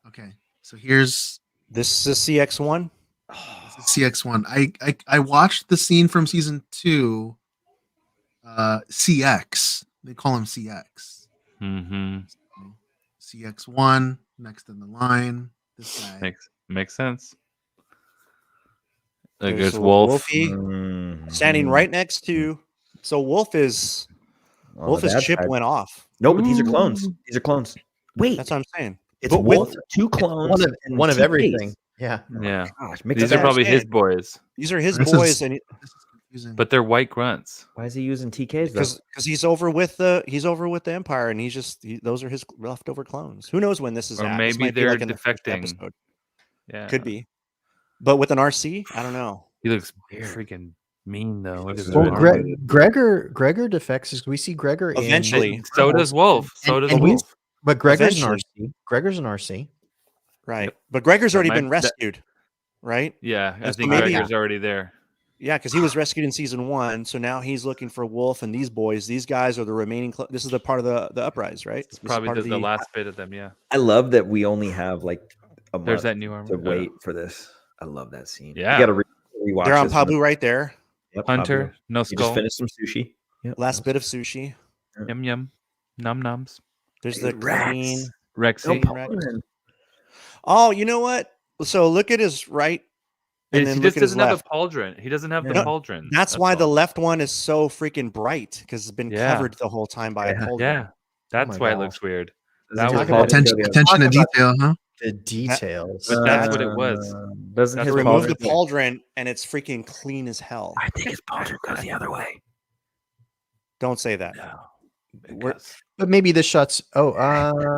Okay, so here's This is CX1. CX1. I watched the scene from season 2. CX. They call him CX. Mm-hmm. CX1 next in the line. This guy. Makes sense. Like There's there's Wolf. Wolfie standing right next to. So Wolf's chip went off. No, but these are clones. These are clones. Wait, That's what I'm saying. it's But Wolf, with- 2 clones, and One of TKs. everything. Yeah. Yeah. Gosh, mix These it are up. probably his saying. boys, These are his This boys, is- and This is confusing. but they're white grunts. Why is he using TKs? because he's over with the Empire, and those are his leftover clones. Who knows when this is? Or at? This maybe might be they're like in the first defecting. episode. Yeah. Could be, but with an RC, I don't know. He looks freaking mean though. Look at his Well, arm. Gregor defects. We see Gregor Eventually. in, So does Wolf. So does and Wolf. but Gregor's an Eventually. RC. Gregor's an RC. Right, Yep. but Gregor's already might- been that- rescued, right? Yeah, I And so think maybe- Gregor's already there. Yeah, because he was rescued in season 1, so now he's looking for Wolf and these boys. These guys are the remaining. This is the part of the uprise, right? It's This is probably part the of last bit of them. Yeah. I love that we only have like a month There's that new armor. to wait for this. I love that scene. Yeah. You got to rewatch. They're on this. Pabu right there. Yep, Hunter, Pabu. no You just skull. finished some sushi. Yep. Last bit of sushi. Yum yum. Num nums. There's the Rex. queen. Rexy. No, Rex. Paulin. Oh, you know what? So look at his right, and He then just look at his doesn't have left. the pauldron. He doesn't have the No, pauldron. That's why the all. left one is so freaking bright because it's been Yeah. covered the whole time by a Yeah. pauldron. Yeah. That's my why it gosh. looks weird. Doesn't That his was Paul attention, go the- attention to Talk about- detail, huh? The details. But that's what it was. Doesn't That's his They what remove the pauldron- pauldron and it's freaking clean as hell. I think his pauldron goes the other way. Don't say that. No. We're- because- But maybe the shots. Oh,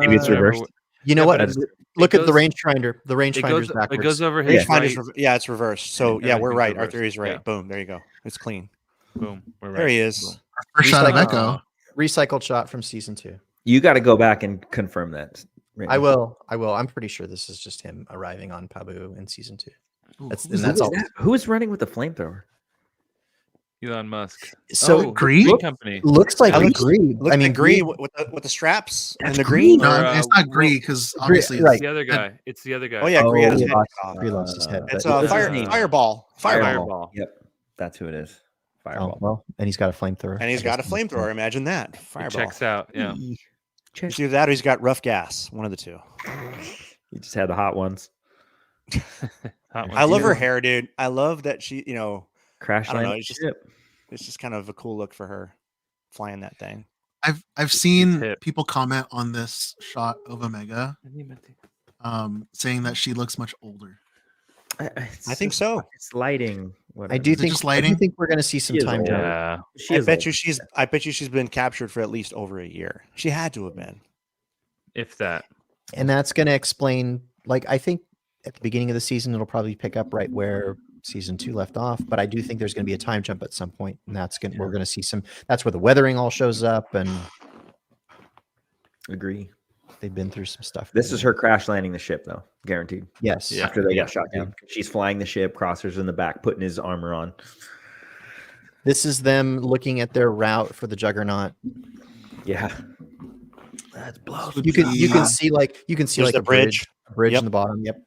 Maybe it's whatever- reversed. you know Yeah, what? but Look at the goes- rangefinder. The rangefinder's It backwards. goes over his right. Yeah, it's reversed. So And yeah, we're everything's right. Our reversed. theory's right. Yeah. Boom. There you go. It's clean. Boom. We're right. There he is. Boom. First shot of Recycle. Echo. Recycled shot from season 2. You got to go back and confirm that. right I now. will. I'm pretty sure this is just him arriving on Pabu in season 2. Ooh, That's who's and that's Who all. is that? Who is running with the flamethrower? Elon Musk. So Gree? Green Company. looks like That looks- Gree. Look I at mean, the green Gree- with the straps and That's the green. green. No, Or, it's not Wolf- Gree because obviously right. It's the other guy. It's the other guy. Oh yeah, Gree had his Oh, head lost, cut off. Gree lost his head. It's but- a What's fire, his name? fireball. Fireball. Yep, that's who it is. Oh, Fireball. well, and he's got a flamethrower. And he's I got a guess. flamethrower. Imagine that. It Fireball. checks out. Yeah. It's either that or he's got rough gas. One of the two. You just had the hot ones. Hot I ones. love her hair, dude. I love that she, Crash I don't know, landing it's just- ship. it's just kind of a cool look for her flying that thing. I've seen hip. people comment on this shot of Omega, saying that she looks much older. I think so. It's lighting. Whatever. I do Is it think. just I do lighting? think we're going to see some She is time old. jump. Yeah. She I is bet old. you she's been captured for at least over a year. She had to have been. If that. And that's going to explain. Like, I think at the beginning of the season, it'll probably pick up right where season 2 left off. But I do think there's going to be a time jump at some point, and we're going to see some. That's where the weathering all shows up, and Agree. they've been through some stuff. This is her crash landing the ship, though, guaranteed. Yes. Yeah. After they Yeah. got shot down, she's flying the ship. Crosser's in the back, putting his armor on. This is them looking at their route for the Juggernaut. Yeah, that's blows. You can see like There's like the a bridge Yep. in the bottom. Yep.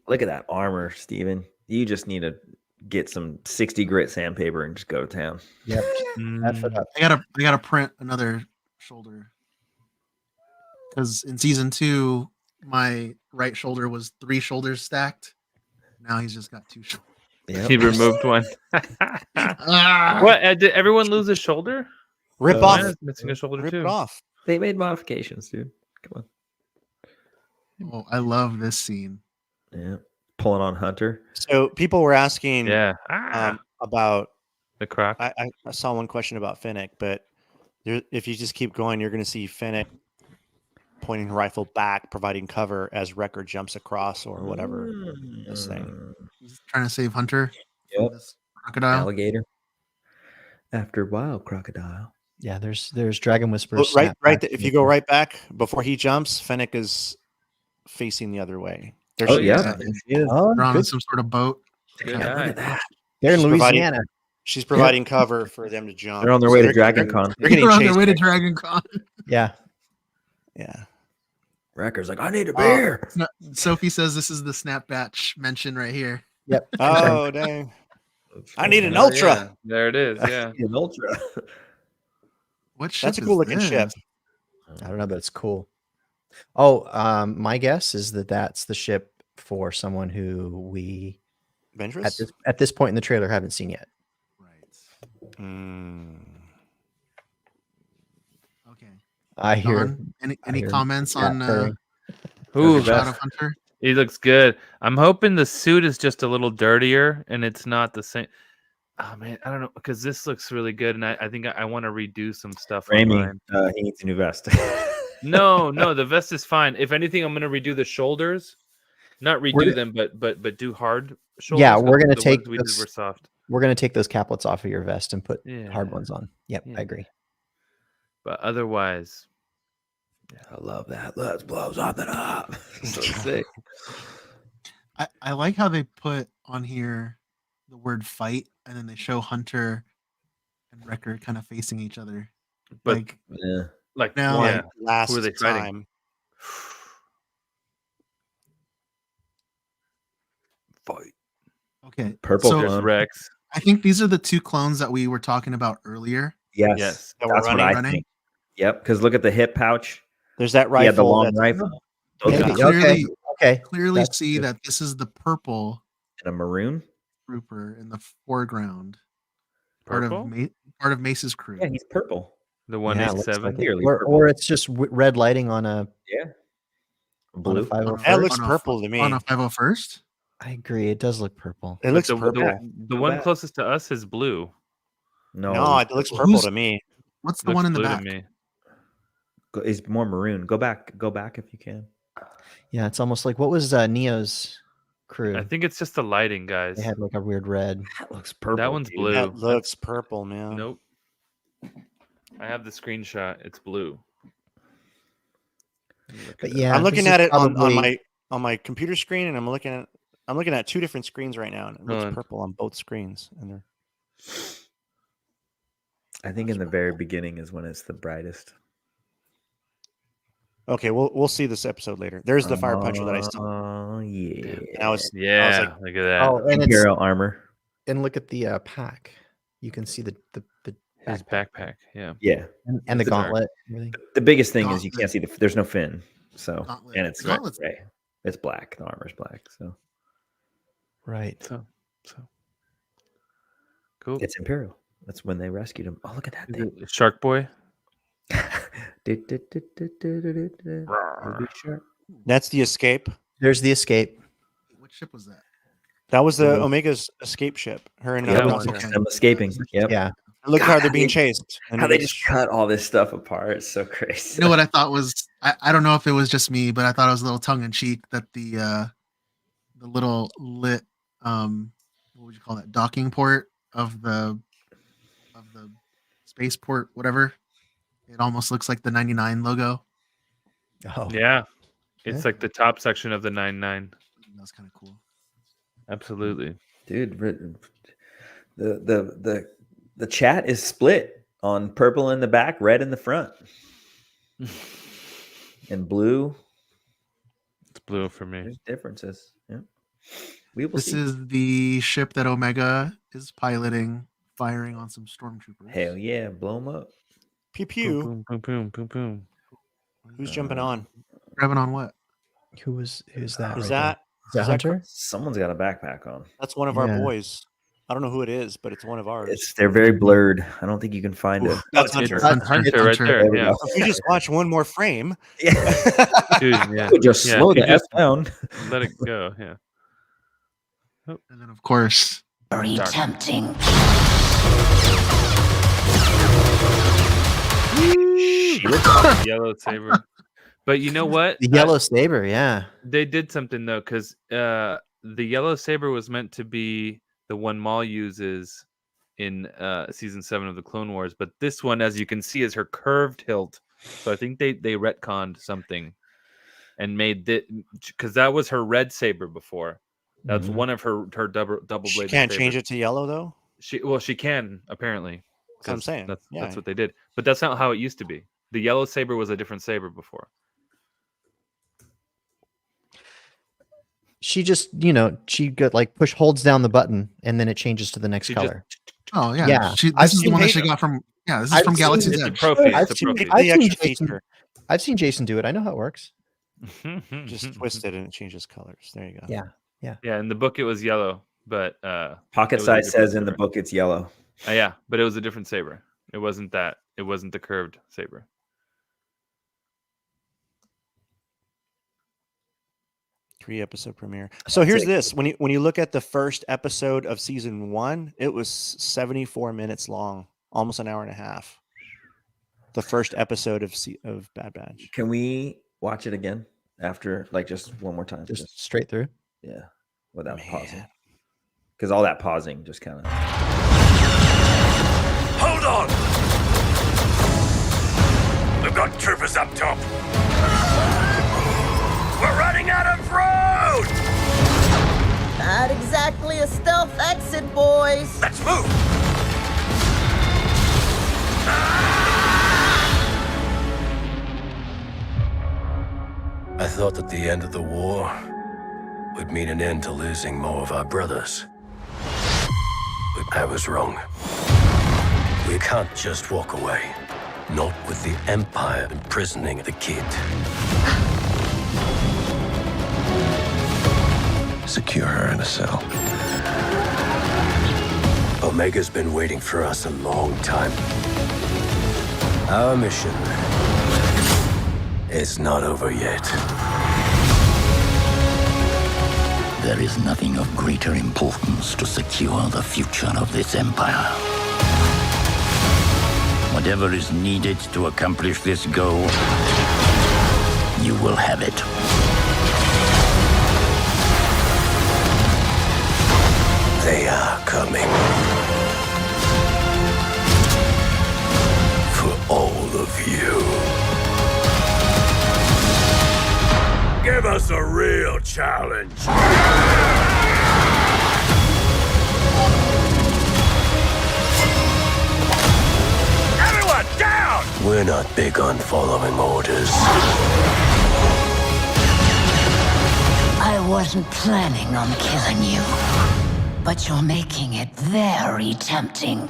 Look at that armor, Steven. You just need to get some 60 grit sandpaper and just go to town. Yep. Mm. F it up. I gotta print another shoulder because in season 2 my right shoulder was 3 shoulders stacked. Now he's just got 2 shoulders. Yep. He removed one. Ah! What? Did everyone lose a shoulder? Rip Oh, off. Diana's missing a shoulder Rip too. it off. They made modifications, dude. Come Oh, I love this scene. on. Yeah. Pulling on Hunter. So people were asking Yeah. about. The croc. I saw one question about Finnick, but if you just keep going, you're going to see Finnick pointing rifle back, providing cover as Wrecker jumps across or whatever. This thing. He's trying to save Hunter. Yep. This Crocodile. Alligator. After a while, crocodile. Yeah, there's Dragon Whisperer. Well, right, Snapback, if you go right back before he jumps, Fennec is facing the other way. There Oh she yeah, is. there she is. Oh, They're on good. some sort of boat. Good Yeah, look eye. at that. They're in She's providing- Louisiana. She's providing cover for them to jump. They're on their So way to they're- Dragon they're- Con. They're getting They're on chased. their way to right? Dragon Con. Yeah. Yeah. Wrecker's like, I need a beer. Sophie says this is the Snapbatch mention right here. Yep. Oh dang! I need an Oh, ultra. yeah. There it is. Yeah. An ultra. What ship That's a cool is looking ship. this? I don't know, but it's cool. Oh, my guess is that that's the ship for someone who we Ventress? at this point in the trailer haven't seen yet. Right. Okay. I hear. Don, any I hear comments cat on purring. Ooh, Shadow Hunter? he looks good. I'm hoping the suit is just a little dirtier and it's not the same. Oh man, I don't know because this looks really good, and I think I want to redo some stuff. Ramy, online. he needs a new vest. No, the vest is fine. If anything, I'm gonna redo the shoulders, not redo them, but do hard shoulders. Yeah, we're gonna The take ones we did those- were soft. We're gonna take those caplets off of your vest and put Yeah. hard ones on. Yep, Yeah. I agree. But otherwise, I love that. Let's blow something up. So sick. I like how they put on here the word fight, and then they show Hunter and Wrecker kind of facing each other. but Like, Yeah. like now- yeah, Last who are they fighting? time. Fight. okay. Purple So there's clone. Rex. I think these are the two clones that we were talking about earlier. Yes. Yes. That we're That's what I running. think. Yep. Because look at the hip pouch. There's that He rifle. had the long that's- rifle. Those Maybe. guys Clearly, Okay. clearly That's see good. that this is the purple in a maroon. trooper in the foreground. Part Purple? of part of Mace's crew. Yeah, he's purple. The Yeah, it looks 187. like it. Clearly Or, purple. or it's just red lighting on a Yeah. on a Blue. 501st. That looks On a- purple to me. On a 501st? I agree. It does look purple. It looks the, purple. The one bad. closest to us is blue. No, it looks purple Who's- to me. What's the Looks one in the blue to back? me. He's more maroon. Go back if you can. Yeah, it's almost like what was Neo's crew? I think it's just the lighting, guys. They had like a weird red. That looks purple. That one's dude. blue. That looks purple, man. Nope. I have the screenshot. It's blue. But yeah, I'm looking this at is it on probably- my computer screen, and I'm looking at two different screens right now, and it looks Hold on. purple on both screens. And they're I think in the very beginning is when it's the brightest. okay. We'll see this episode later. There's the fire puncher that I saw. Oh yeah. And I was Yeah, like, look at that. Oh, and it's Imperial armor. and look at the pack. You can see the His backpack. Yeah. Yeah. and the It's dark. gauntlet. and everything. The biggest thing is you can't see there's no fin. So Gauntlet. and it's Gauntlet's- gray. It's black. The armor's black. So Right. So cool. it's Imperial. That's when they rescued him. Oh, look at that thing. Shark Boy. that's the escape. There's the escape. What ship was that? That was the Mhm. Omega's escape ship. Her and Yeah, Bronze one. Hair. I'm escaping. Yep. Yeah. Look God, how they're being chased. And How they it's- just cut all this stuff apart. It's so crazy. You know what I thought was I don't know if it was just me, but I thought it was a little tongue in cheek that the little lit what would you call that, docking port of the spaceport, whatever. It almost looks like the 99 logo. Oh. Yeah. It's Yeah. like the top section of the 99. That's kind of cool. Absolutely. Dude, the chat is split on purple in the back, red in the front, and blue. It's blue for me. There's differences. Yeah, we will This see. is the ship that Omega is piloting, firing on some stormtroopers. Hell yeah, blow them up. Pew pew. Boom, boom, boom, boom, boom. Who's jumping on? Grabbing on what? Who's that? Is right that there? Is that Hunter? Someone's got a backpack on. that's one of Yeah. our boys? I don't know who it is, but it's one of ours. They're very blurred. I don't think you can find it. That's It's Hunter. Hunter right Hunter. there. There we Yeah. go. If you just watch one more frame, Yeah, Dude, yeah. just Yeah, slow if you the F just down. Let it go. Yeah. And then of course Very Dark. tempting. Yellow saber. But you know what? The yellow saber. Yeah. They did something though, because the yellow saber was meant to be the one Maul uses in season 7 of the Clone Wars. But this one, as you can see, is her curved hilt. So I think they retconned something and made that, because that was her red saber before. That's one of her double She bladed. can't change it to yellow though. She can apparently. That's what I'm saying. That's what they did. But that's not how it used to be. The yellow saber was a different saber before. She just, she got holds down the button and then it changes to the next color. Oh yeah, Yeah. This is the one that she got from. Yeah, this is from Galaxy's Edge. I've seen Jason do it. I know how it works. Just twist it and it changes colors. There you go. Yeah. In the book it was yellow, but Pocket Size says in the book it's yellow. Yeah, but it was a different saber. It wasn't that. It wasn't the curved saber. Episode premiere. So here's this. When you look at the first episode of season 1, it was 74 minutes long, almost an hour and a half. The first episode of Bad Batch. Can we watch it again after, just one more time? Just straight through? Yeah, without pausing. Because all that pausing just kind of... Hold on! We've got troopers up top. We're running out of road! Not exactly a stealth exit, boys. Let's move! I thought that the end of the war would mean an end to losing more of our brothers. But I was wrong. We can't just walk away. Not with the Empire imprisoning the kid. Secure her in a cell. Omega's been waiting for us a long time. Our mission is not over yet. There is nothing of greater importance to secure the future of this empire. Whatever is needed to accomplish this goal, you will have it. They are coming. For all of you. Give us a real challenge. Everyone, down! We're not big on following orders. I wasn't planning on killing you, but you're making it very tempting.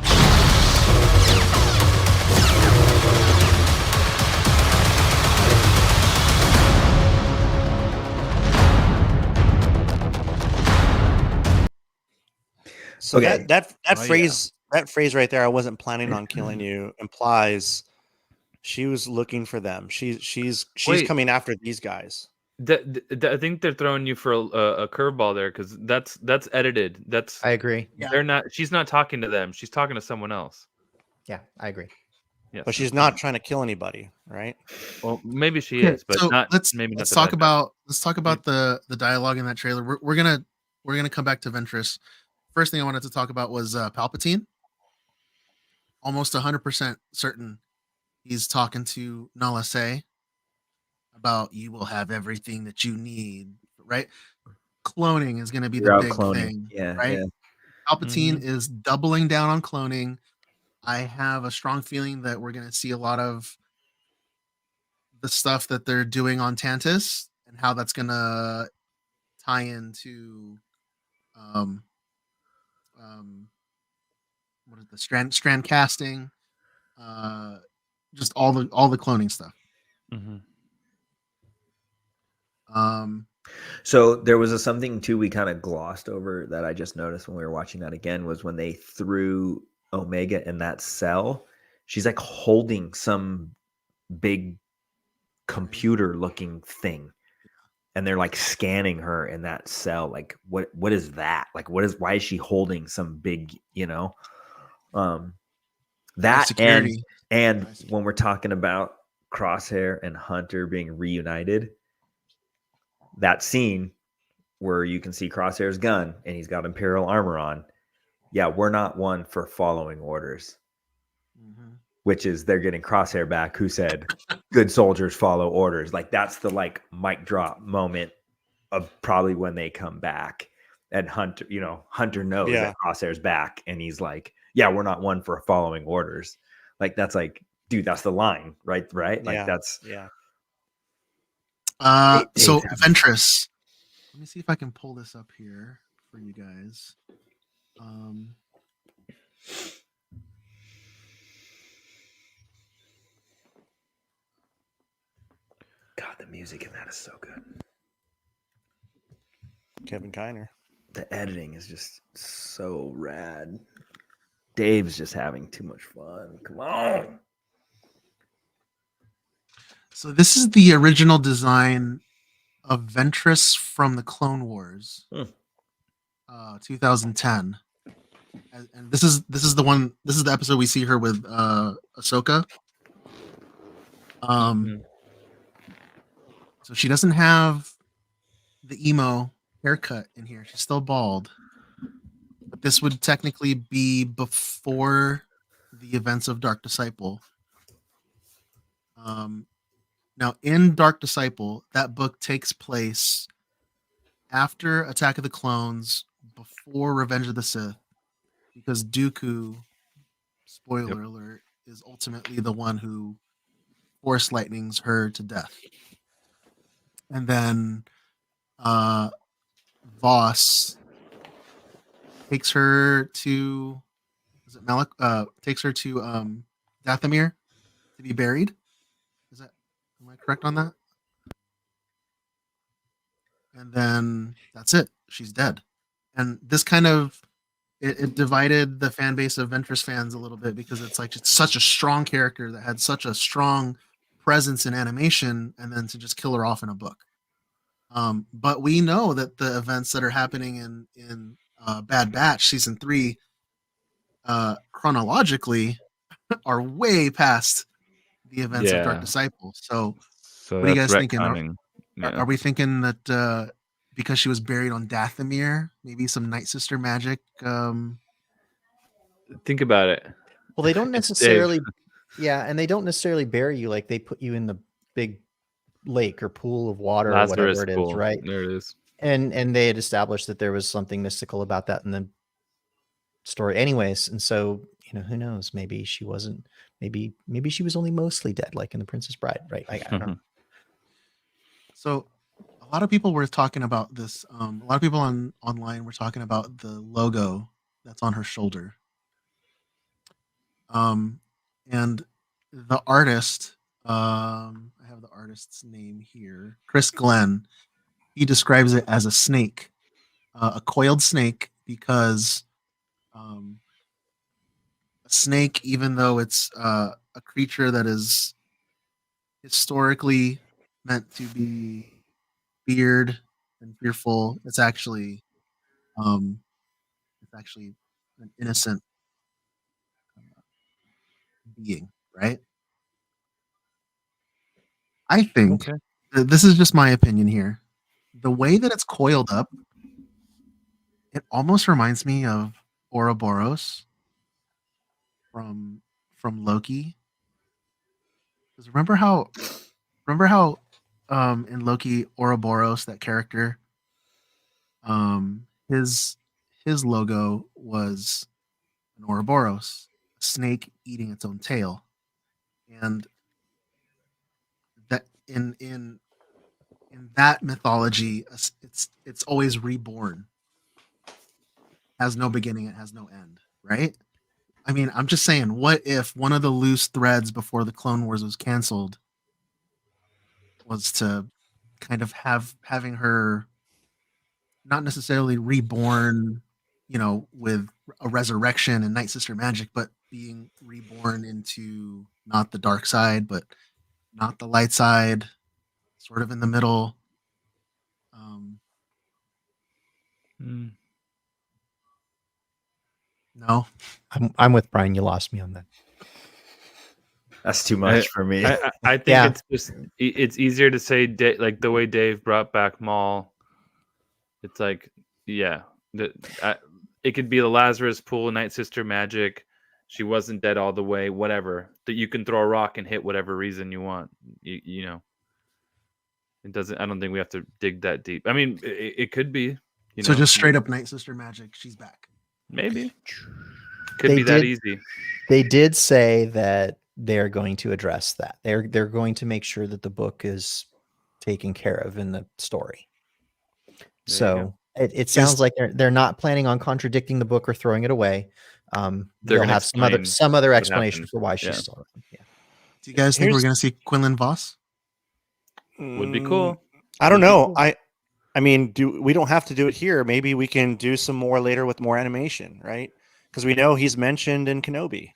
So that phrase right there, I wasn't planning on killing you, implies she was looking for them. She's coming after these guys. I think they're throwing you for a curveball there, because that's edited. I agree. They're not. She's not talking to them. She's talking to someone else. Yeah, I agree. Yes. But she's not trying to kill anybody, right? Well, maybe she is, but so not. Let's talk about the dialogue in that trailer. We're gonna come back to Ventress. First thing I wanted to talk about was Palpatine. Almost 100% certain he's talking to Nala Se about you will have everything that you need, right? Cloning is going to be the big thing, right? Yeah. Palpatine is doubling down on cloning. I have a strong feeling that we're going to see a lot of the stuff that they're doing on Tantus and how that's going to tie into what is the strand casting, just all the cloning stuff. So there was something too we kind of glossed over that I just noticed when we were watching that again, was when they threw Omega in that cell, she's like holding some big computer looking thing, and they're like scanning her in that cell. Like what is that? Like why is she holding some big, that security. And when we're talking about Crosshair and Hunter being reunited, that scene where you can see Crosshair's gun and he's got Imperial armor on, yeah, we're not one for following orders, which is they're getting Crosshair back, who said, "Good soldiers follow orders." Like that's the like mic drop moment of probably when they come back. And Hunter, Hunter knows that Crosshair's back, and he's like, "Yeah, we're not one for following orders." Like that's like, dude, that's the line, right? Right? Like that's So Ventress. Let me see if I can pull this up here for you guys. God, the music in that is so good. Kevin Kiner. The editing is just so rad. Dave's just having too much fun. Come on. So this is the original design of Ventress from the Clone Wars, 2010. And this is the one. This is the episode we see her with Ahsoka. So she doesn't have the emo haircut in here. She's still bald. But this would technically be before the events of Dark Disciple. Now, in Dark Disciple, that book takes place after Attack of the Clones, before Revenge of the Sith, because Dooku, spoiler alert, is ultimately the one who Force lightnings her to death. And then Voss takes her to takes her to Dathomir to be buried. Am I correct on that? And then that's it. She's dead. And this kind of it divided the fan base of Ventress fans a little bit, because it's like it's such a strong character that had such a strong presence in animation, and then to just kill her off in a book. But we know that the events that are happening in Bad Batch season 3 chronologically are way past the events of Dark Disciple. So what are you guys thinking? Are we thinking that because she was buried on Dathomir, maybe some Night Sister magic? Think about it. Well, they don't necessarily, and they don't necessarily bury you. Like they put you in the big lake or pool of water or whatever it is, right? There it is. And they had established that there was something mystical about that in the story, anyways. And so, who knows? Maybe she wasn't. Maybe she was only mostly dead, like in The Princess Bride, right? I don't know. So, a lot of people were talking about this. A lot of people online were talking about the logo that's on her shoulder. And the artist, I have the artist's name here, Chris Glenn. He describes it as a snake, a coiled snake, because a snake, even though it's a creature that is historically meant to be feared and fearful, it's actually an innocent being, right? I think this is just my opinion here. The way that it's coiled up, it almost reminds me of Ouroboros from Loki. Because remember how in Loki, Ouroboros, that character, his logo was an Ouroboros, a snake eating its own tail. And that in that mythology, it's always reborn. Has no beginning, it has no end, right? I mean, I'm just saying, what if one of the loose threads before the Clone Wars was canceled was to kind of having her not necessarily reborn, with a resurrection and Night Sister magic, but being reborn into not the dark side, but not the light side, sort of in the middle. No, I'm with Brian. You lost me on that. That's too much for me. I think it's easier to say like the way Dave brought back Maul. It's like, it it could be the Lazarus Pool, Night Sister magic. She wasn't dead all the way, whatever. That you can throw a rock and hit whatever reason you want. You know, it doesn't. I don't think we have to dig that deep. I mean, it could be. So just straight up Night Sister magic. She's back. Maybe. Could be that easy. They did say that they're going to address that. They're going to make sure that the book is taken care of in the story. So it sounds like they're not planning on contradicting the book or throwing it away. They'll have some other explanation for why she's still around. Yeah. Do you guys think we're going to see Quinlan Voss? Would be cool. I don't know. I mean, we don't have to do it here. Maybe we can do some more later with more animation, right? Because we know he's mentioned in Kenobi.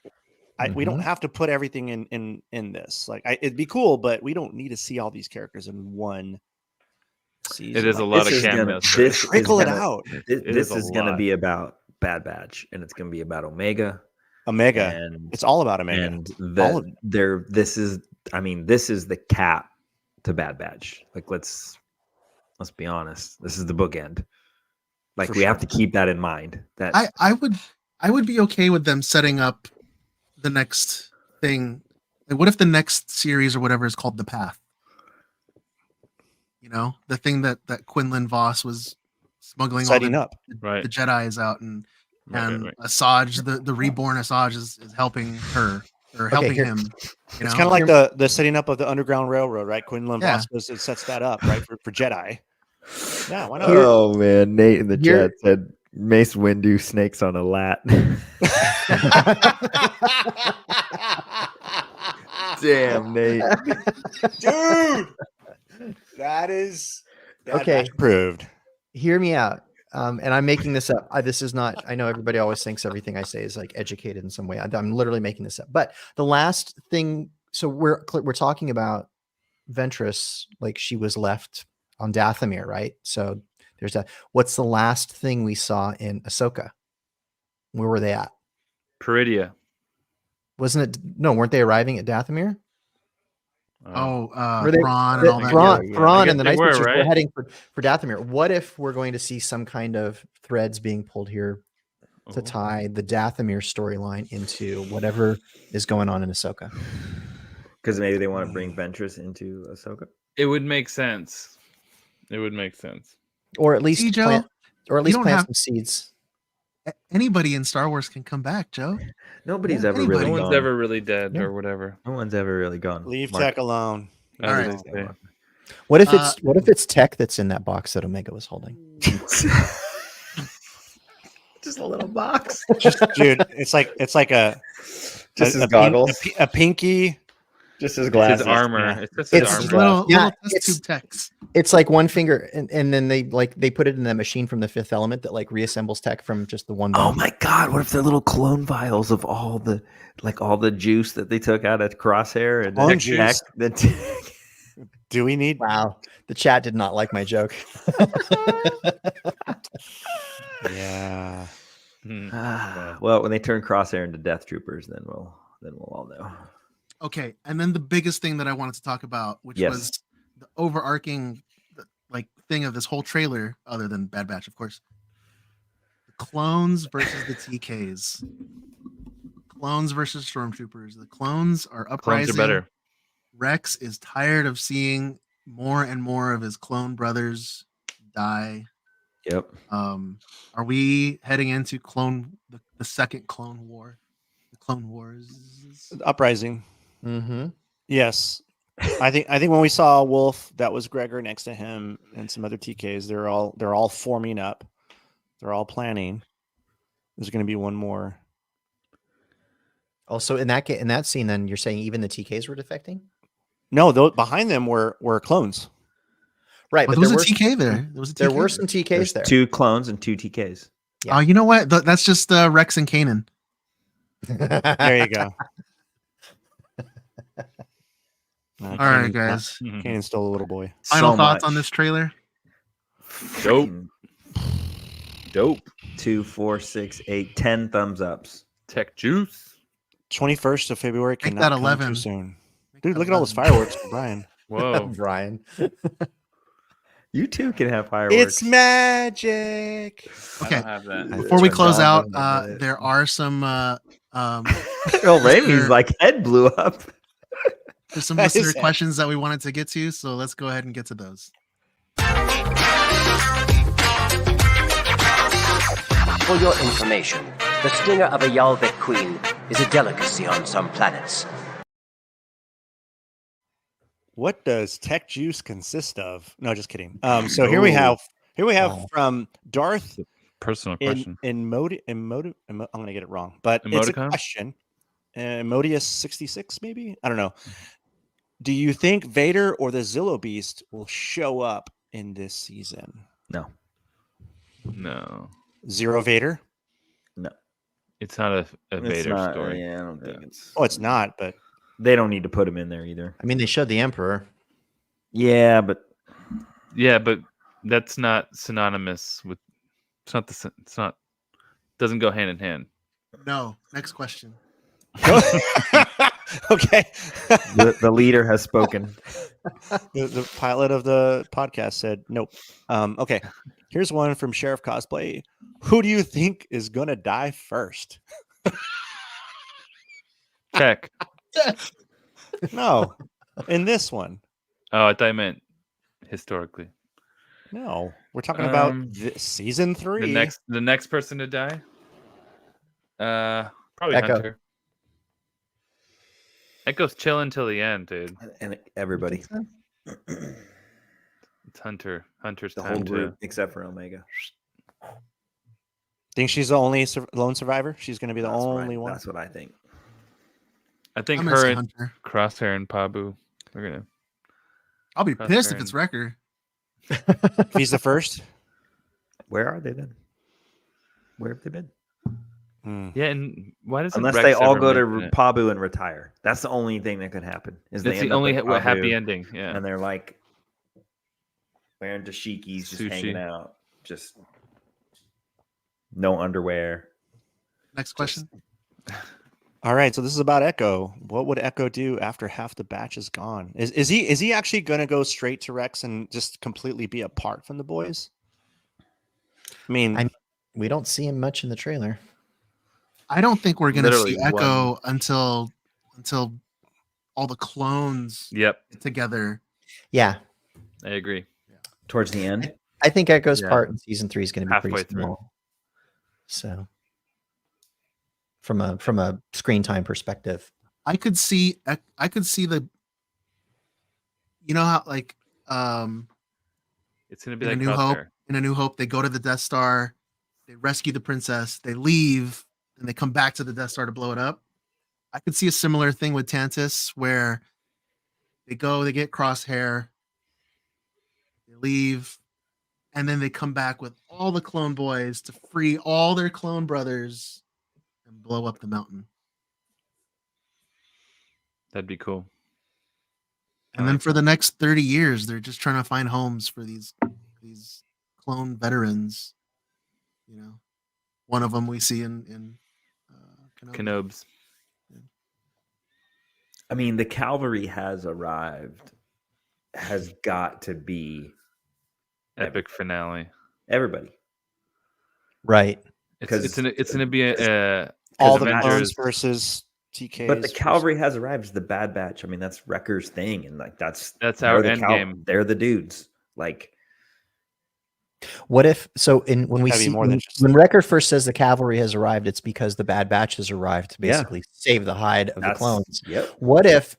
We don't have to put everything in this. Like, it'd be cool, but we don't need to see all these characters in one season. It is a lot of cameos. Trickle it out. This is going to be about Bad Batch, and it's going to be about Omega. And it's all about Omega. And this is the cap to Bad Batch. Like, let's be honest. This is the bookend. Like, we have to keep that in mind. That I would be okay with them setting up the next thing. Like, what if the next series or whatever is called The Path? You know, the thing that Quinlan Voss was smuggling setting all up the Jedi's out, and Asajj, the reborn Asajj is helping her or helping him. It's kind of like the setting up of the Underground Railroad, right? Quinlan Voss sets that up, right, for Jedi. Yeah, why not? Oh man, Nate in the chat said Mace Windu snakes on a lat. Damn, Nate. Dude, that is okay. Proved. Hear me out. And I'm making this up. This is not, I know everybody always thinks everything I say is like educated in some way. I'm literally making this up. But the last thing, so we're talking about Ventress, like she was left on Dathomir, right? So there's that. What's the last thing we saw in Ahsoka? Where were they at? Peridia. Wasn't it? No, weren't they arriving at Dathomir? Thrawn and all that. Thrawn and the Night Sisters right? were heading for Dathomir. What if we're going to see some kind of threads being pulled here to tie the Dathomir storyline into whatever is going on in Ahsoka? Because maybe they want to bring Ventress into Ahsoka. It would make sense. Or at least plant have some seeds. Anybody in Star Wars can come back, Joe. Nobody's ever really No gone. one's ever really dead or whatever. No one's ever really gone. Leave Tech alone. All right. What if it's Tech that's in that box that Omega was holding? Just a little box. Dude, it's like a goggles, a pinky, just his glasses, his armor. Yeah. It's just his armor. Little test tube Techs. It's like one finger, and then they put it in that machine from the Fifth Element that like reassembles Tech from just the one. Oh bone. my God! What if they're little clone vials of all the juice that they took out of Crosshair and Clone Tech? Do we need? Wow, the chat did not like my joke. Yeah. Well, when they turn Crosshair into Death Troopers, then we'll all know. Okay, and then the biggest thing that I wanted to talk about, which was the overarching thing of this whole trailer, other than Bad Batch, of course. The clones versus the TKs. Clones versus stormtroopers. The clones are uprising. Clones are better. Rex is tired of seeing more and more of his clone brothers die. Yep. Are we heading into the second Clone War? The Clone Wars? Uprising. Mm-hmm. Yes. I think when we saw Wolf, that was Gregor next to him and some other TKs. They're all forming up. They're all planning. There's going to be one more. Also, in that scene, then you're saying even the TKs were defecting? No, behind them were clones. Right, but there was a TK there. There were some TKs there. 2 clones and 2 TKs. Yeah. Oh, you know what? That's just Rex and Kanan. There you go. All right, guys. Kanan's still a little boy. Final thoughts on this trailer? Dope. 2, 4, 6, 8, 10 thumbs ups. Tech juice. 21st of February Make cannot that come 11. too soon. Dude, look at all those fireworks for Brian. Whoa. Brian. You too can have fireworks. It's magic. I Okay. don't have that. Before we close out, John doesn't there are some Well, Raimi's like head blew up. there's some That is listener it. questions that we wanted to get to, so let's go ahead and get to those. For your information, the stinger of a Yalvik queen is a delicacy on some planets. What does tech juice consist of? No, just kidding. So here we have from Darth Personal question. I'm gonna get it wrong, but it's a Emoticon? question. Modius 66, maybe? I don't know. Do you think Vader or the Zillo Beast will show up in this season? No. No. Zero Vader? No. It's not a It's Vader not, story. Yeah, I don't think it's. Oh, it's not, but They don't need to put him in there either. I mean, they showed the Emperor. Yeah, but Yeah, but that's not synonymous with. It's not. Doesn't go hand in hand. No. Next question. okay. the leader has spoken. The pilot of the podcast said nope. Okay. Here's one from Sheriff Cosplay. Who do you think is gonna die first? Check. No. In this one. Oh, I thought you meant historically. No. We're talking about season 3. The next person to die. Probably Echo. Hunter. Echo's chilling till the end, dude. And everybody. It's Hunter. Hunter's The time whole to. group except for Omega. Think she's the only lone survivor? She's gonna be the That's only right. one. That's what I think. I think I'm gonna her say and Hunter. Crosshair and Pabu. They're gonna. I'll be pissed if Crosshair it's Wrecker. If he's the first. Where are they then? Where have they been? Yeah, and why doesn't Unless Rex they all ever go to mention it? Pabu and retire. That's the only thing that could happen. Is That's they the end up only with happy Pabu, ending. Yeah. and they're like wearing dashikis, just Sushi. hanging out, just no underwear. Next question. All right, so this is about Echo. What would Echo do after half the batch is gone? Is he actually gonna go straight to Rex and just completely be apart from the boys? I mean, We don't see him much in the trailer. I don't think we're gonna Literally see Echo until all the clones Yep, get together. Yeah, I agree. Towards the end, I think Echo's Yeah. part in season 3 is going to be Halfway pretty through. small. So, from a screen time perspective, I could see the, you know how like It's gonna be in like A New Hope. Crosshair. In A New Hope, they go to the Death Star, they rescue the princess, they leave, and they come back to the Death Star to blow it up. I could see a similar thing with Tantus where they go, they get Crosshair, they leave, and then they come back with all the clone boys to free all their clone brothers and blow up the mountain. That'd be cool. And then for the next 30 years, they're just trying to find homes for these clone veterans. You know, one of them we see in Kenobi. Kenobes. I mean, the cavalry has arrived. Has got to be Epic finale. everybody. right? It's gonna be a all the Avengers clones versus TK. But the cavalry has arrived. It's the Bad Batch. I mean, that's Wrecker's thing, and like that's our they're the end game. They're the dudes. Like, What if when we gotta be see more than just when Wrecker first says the cavalry has arrived, it's because the Bad Batch has arrived to Yeah. basically save the hide of the that's clones. Yep. What if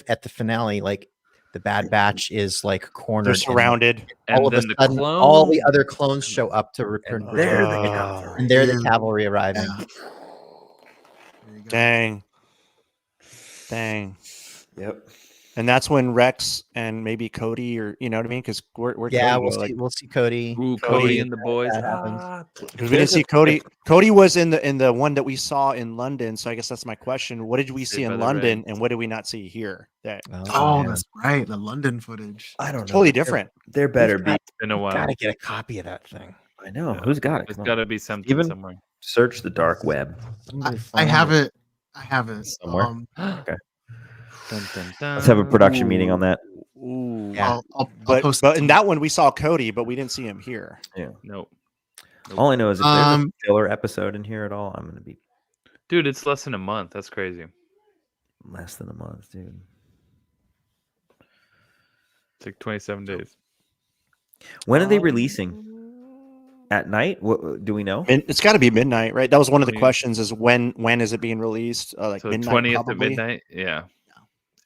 at the finale, like the Bad Batch is like cornered, they're and surrounded. And all of a then the sudden, all the clone- other clones show up to return. And they're the Oh. cavalry. And they're the cavalry arriving. Yeah. There you go. Dang. Yep. And that's when Rex and maybe Cody, or you know what I mean? Because we're Yeah, Cody, we'll see Cody. Ooh, Cody Cody and the boys. That happens. because we didn't see Cody. Cody was in the one that we saw in London. So I guess that's my question. What did we see Saved by in the London, Ray. and what did we not see here? That Oh, man. that's right. The London footage. I don't know. totally different. There better be. It's been a while. Gotta get a copy of that thing. I know. Who's got it? There's Come on. got to be something Steven? somewhere. Search the dark web. I have it. I have it Somewhere. Dun, dun, dun. Let's have a production meeting on that. Ooh. Yeah. I'll But post but it. in that one we saw Cody, but we didn't see him here. Yeah. Nope. All I know is if there's a Um, filler episode in here at all, I'm gonna be Dude, it's less than a month. That's crazy. less than a month, dude. It's like 27 days. When are they releasing? At night? What do we know? It's got to be midnight, right? That was one of the 20th. questions: is when is it being released? Like So midnight, 20th probably? at midnight. Yeah.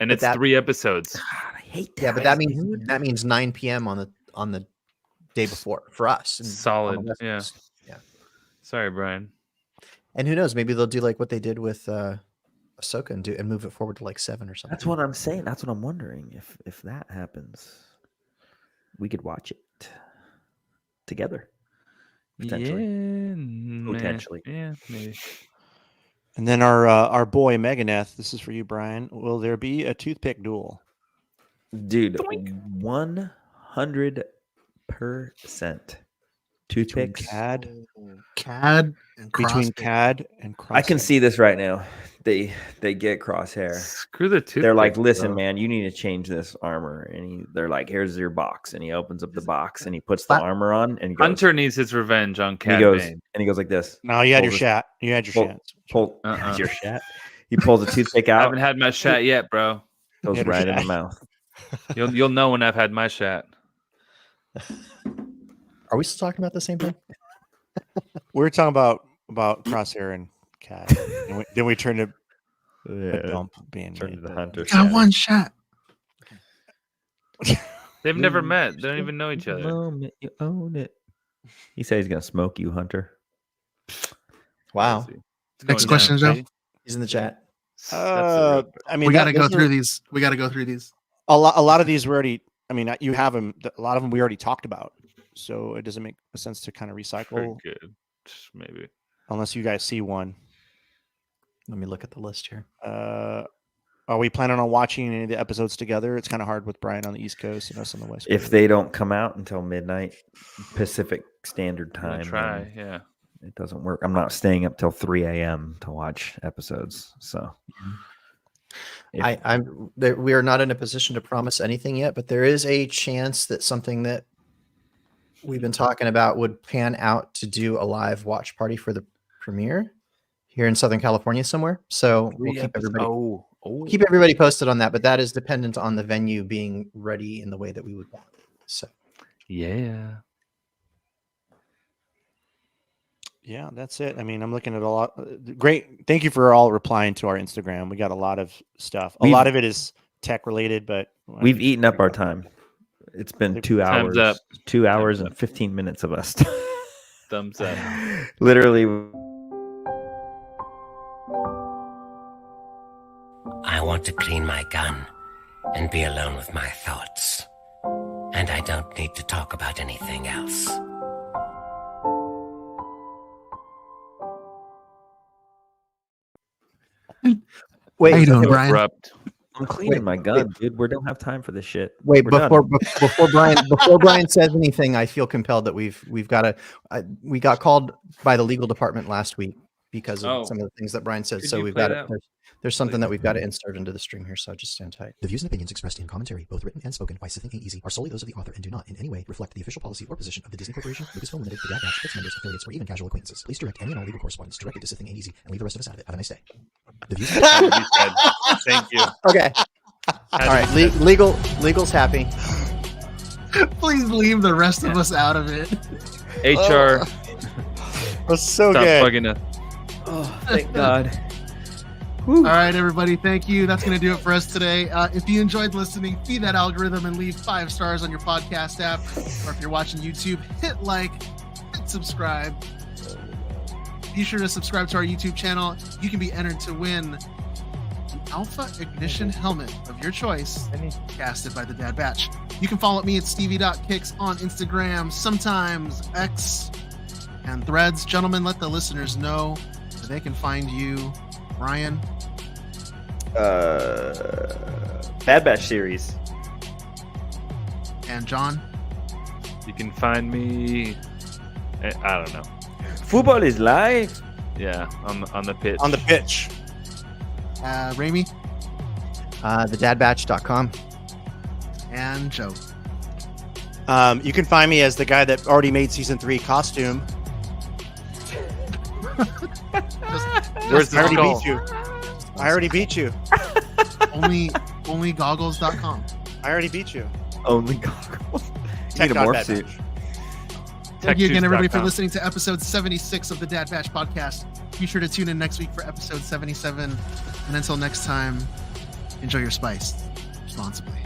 And But it's that- 3 episodes. God, I hate that. Yeah, but that means 9 p.m. on the day before for us. and on the Solid. West Yeah. Coast. Yeah. Sorry, Brian. And who knows? Maybe they'll do like what they did with Ahsoka and move it forward to like 7 or something. That's what I'm saying. That's what I'm wondering. If that happens, we could watch it together. Potentially. Yeah. Potentially. Yeah, maybe. And then our boy Meganeth. This is for you, Brian. Will there be a toothpick duel? Dude, 100%. Between Toothpicks. CAD, CAD and between Crosshair. CAD and Crosshair. I can see this right now. They get Crosshair. Screw the toothpick. They're like, listen, bro. man, you need to change this armor. And they're like, here's your box. And he opens up the box and he puts the armor on and he goes, Hunter needs his revenge on and Cad he goes, Bane. and he goes like this. No, you had your Pulls shot. You had your pull- chance. Pull Uh-uh. your shat. He pulls a toothpick I out. haven't had my shot yet, bro. Goes Had her right in the shat. mouth. You'll know when I've had my shot. Are we still talking about the same thing? We were talking about Crosshair and CAD. And then we turned to a dump being Turned made. to the Hunter. Got one shot. They've never met. They don't even know each other. Moment you own it. He said he's gonna smoke you, Hunter. Wow. It's Next going question, down. Joe. He's in the chat. I mean, We got to go those are- through these. We got to go through these. A lot of these were already. I mean, you have them. A lot of them we already talked about, so it doesn't make sense to kind of Pretty recycle good. Maybe. unless you guys see one. Let me look at the list here. Are we planning on watching any of the episodes together? It's kind of hard with Brian on the East Coast and us on the West Coast. If they don't come out until midnight Pacific Standard I'm gonna Time, try. then Yeah. it doesn't work. I'm not staying up till 3 a.m. to watch episodes. So if- We are not in a position to promise anything yet, but there is a chance that something that we've been talking about would pan out to do a live watch party for the premiere here in Southern California somewhere. So we'll keep everybody posted on that, but that is dependent on the venue being ready in the way that we would want. So Yeah. Yeah, that's it. I mean, I'm looking at a lot. Great. Thank you for all replying to our Instagram. We got a lot of stuff. A lot of it is tech related, but we've eaten up our time. It's been 2 hours. Time's up. 2 hours and 15 minutes of us. Thumbs up. Literally. I want to clean my gun and be alone with my thoughts. And I don't need to talk about anything else. wait, How you doing, Brian? Abrupt. I'm cleaning my gun, dude. We don't have time for this shit. wait, We're done. before Brian says anything, I feel compelled that we've got to. We got called by the legal department last week because of some of the things that Brian said. Could So you we've play got that? there's something that we've got to insert into the stream here. So just stand tight. The views and opinions expressed in commentary, both written and spoken by Sithing Ain't Easy, are solely those of the author and do not in any way reflect the official policy or position of the Disney Corporation, Lucasfilm Limited, the Dad Batch, its members, affiliates, or even casual acquaintances. Please direct any and all legal correspondence directed to Sithing Ain't Easy and leave the rest of us out of it. Have a nice day. The views. Thank you. Okay. All right. Legal's happy. Please leave the rest of us out of it. HR. That's so Stop good. bugging us. Oh, thank God. All right, everybody. Thank you. That's going to do it for us today. If you enjoyed listening, feed that algorithm and leave 5 stars on your podcast app. Or if you're watching YouTube, hit like, hit subscribe. Be sure to subscribe to our YouTube channel. You can be entered to win an Alpha Ignition helmet of your choice, casted by the Dad Batch. You can follow me at stevie.kicks on Instagram, sometimes X, and Threads. Gentlemen, let the listeners know where they can find you. Ryan. Bad Batch series. And John. You can find me. I don't know. Football is life. Yeah, on the pitch. On the pitch. Raimi. Thedadbatch.com. And and Joe. You can find me as the guy that already made season 3 costume. Where's the I already skull? beat you. I already beat you. Only goggles.com. I already beat you. Only goggles. You need a Tech morph Dad suit. Batch. Thank you again, everybody, for TechJuice.com. listening to episode 76 of the Dad Batch podcast. Be sure to tune in next week for episode 77. And until next time, enjoy your spice responsibly.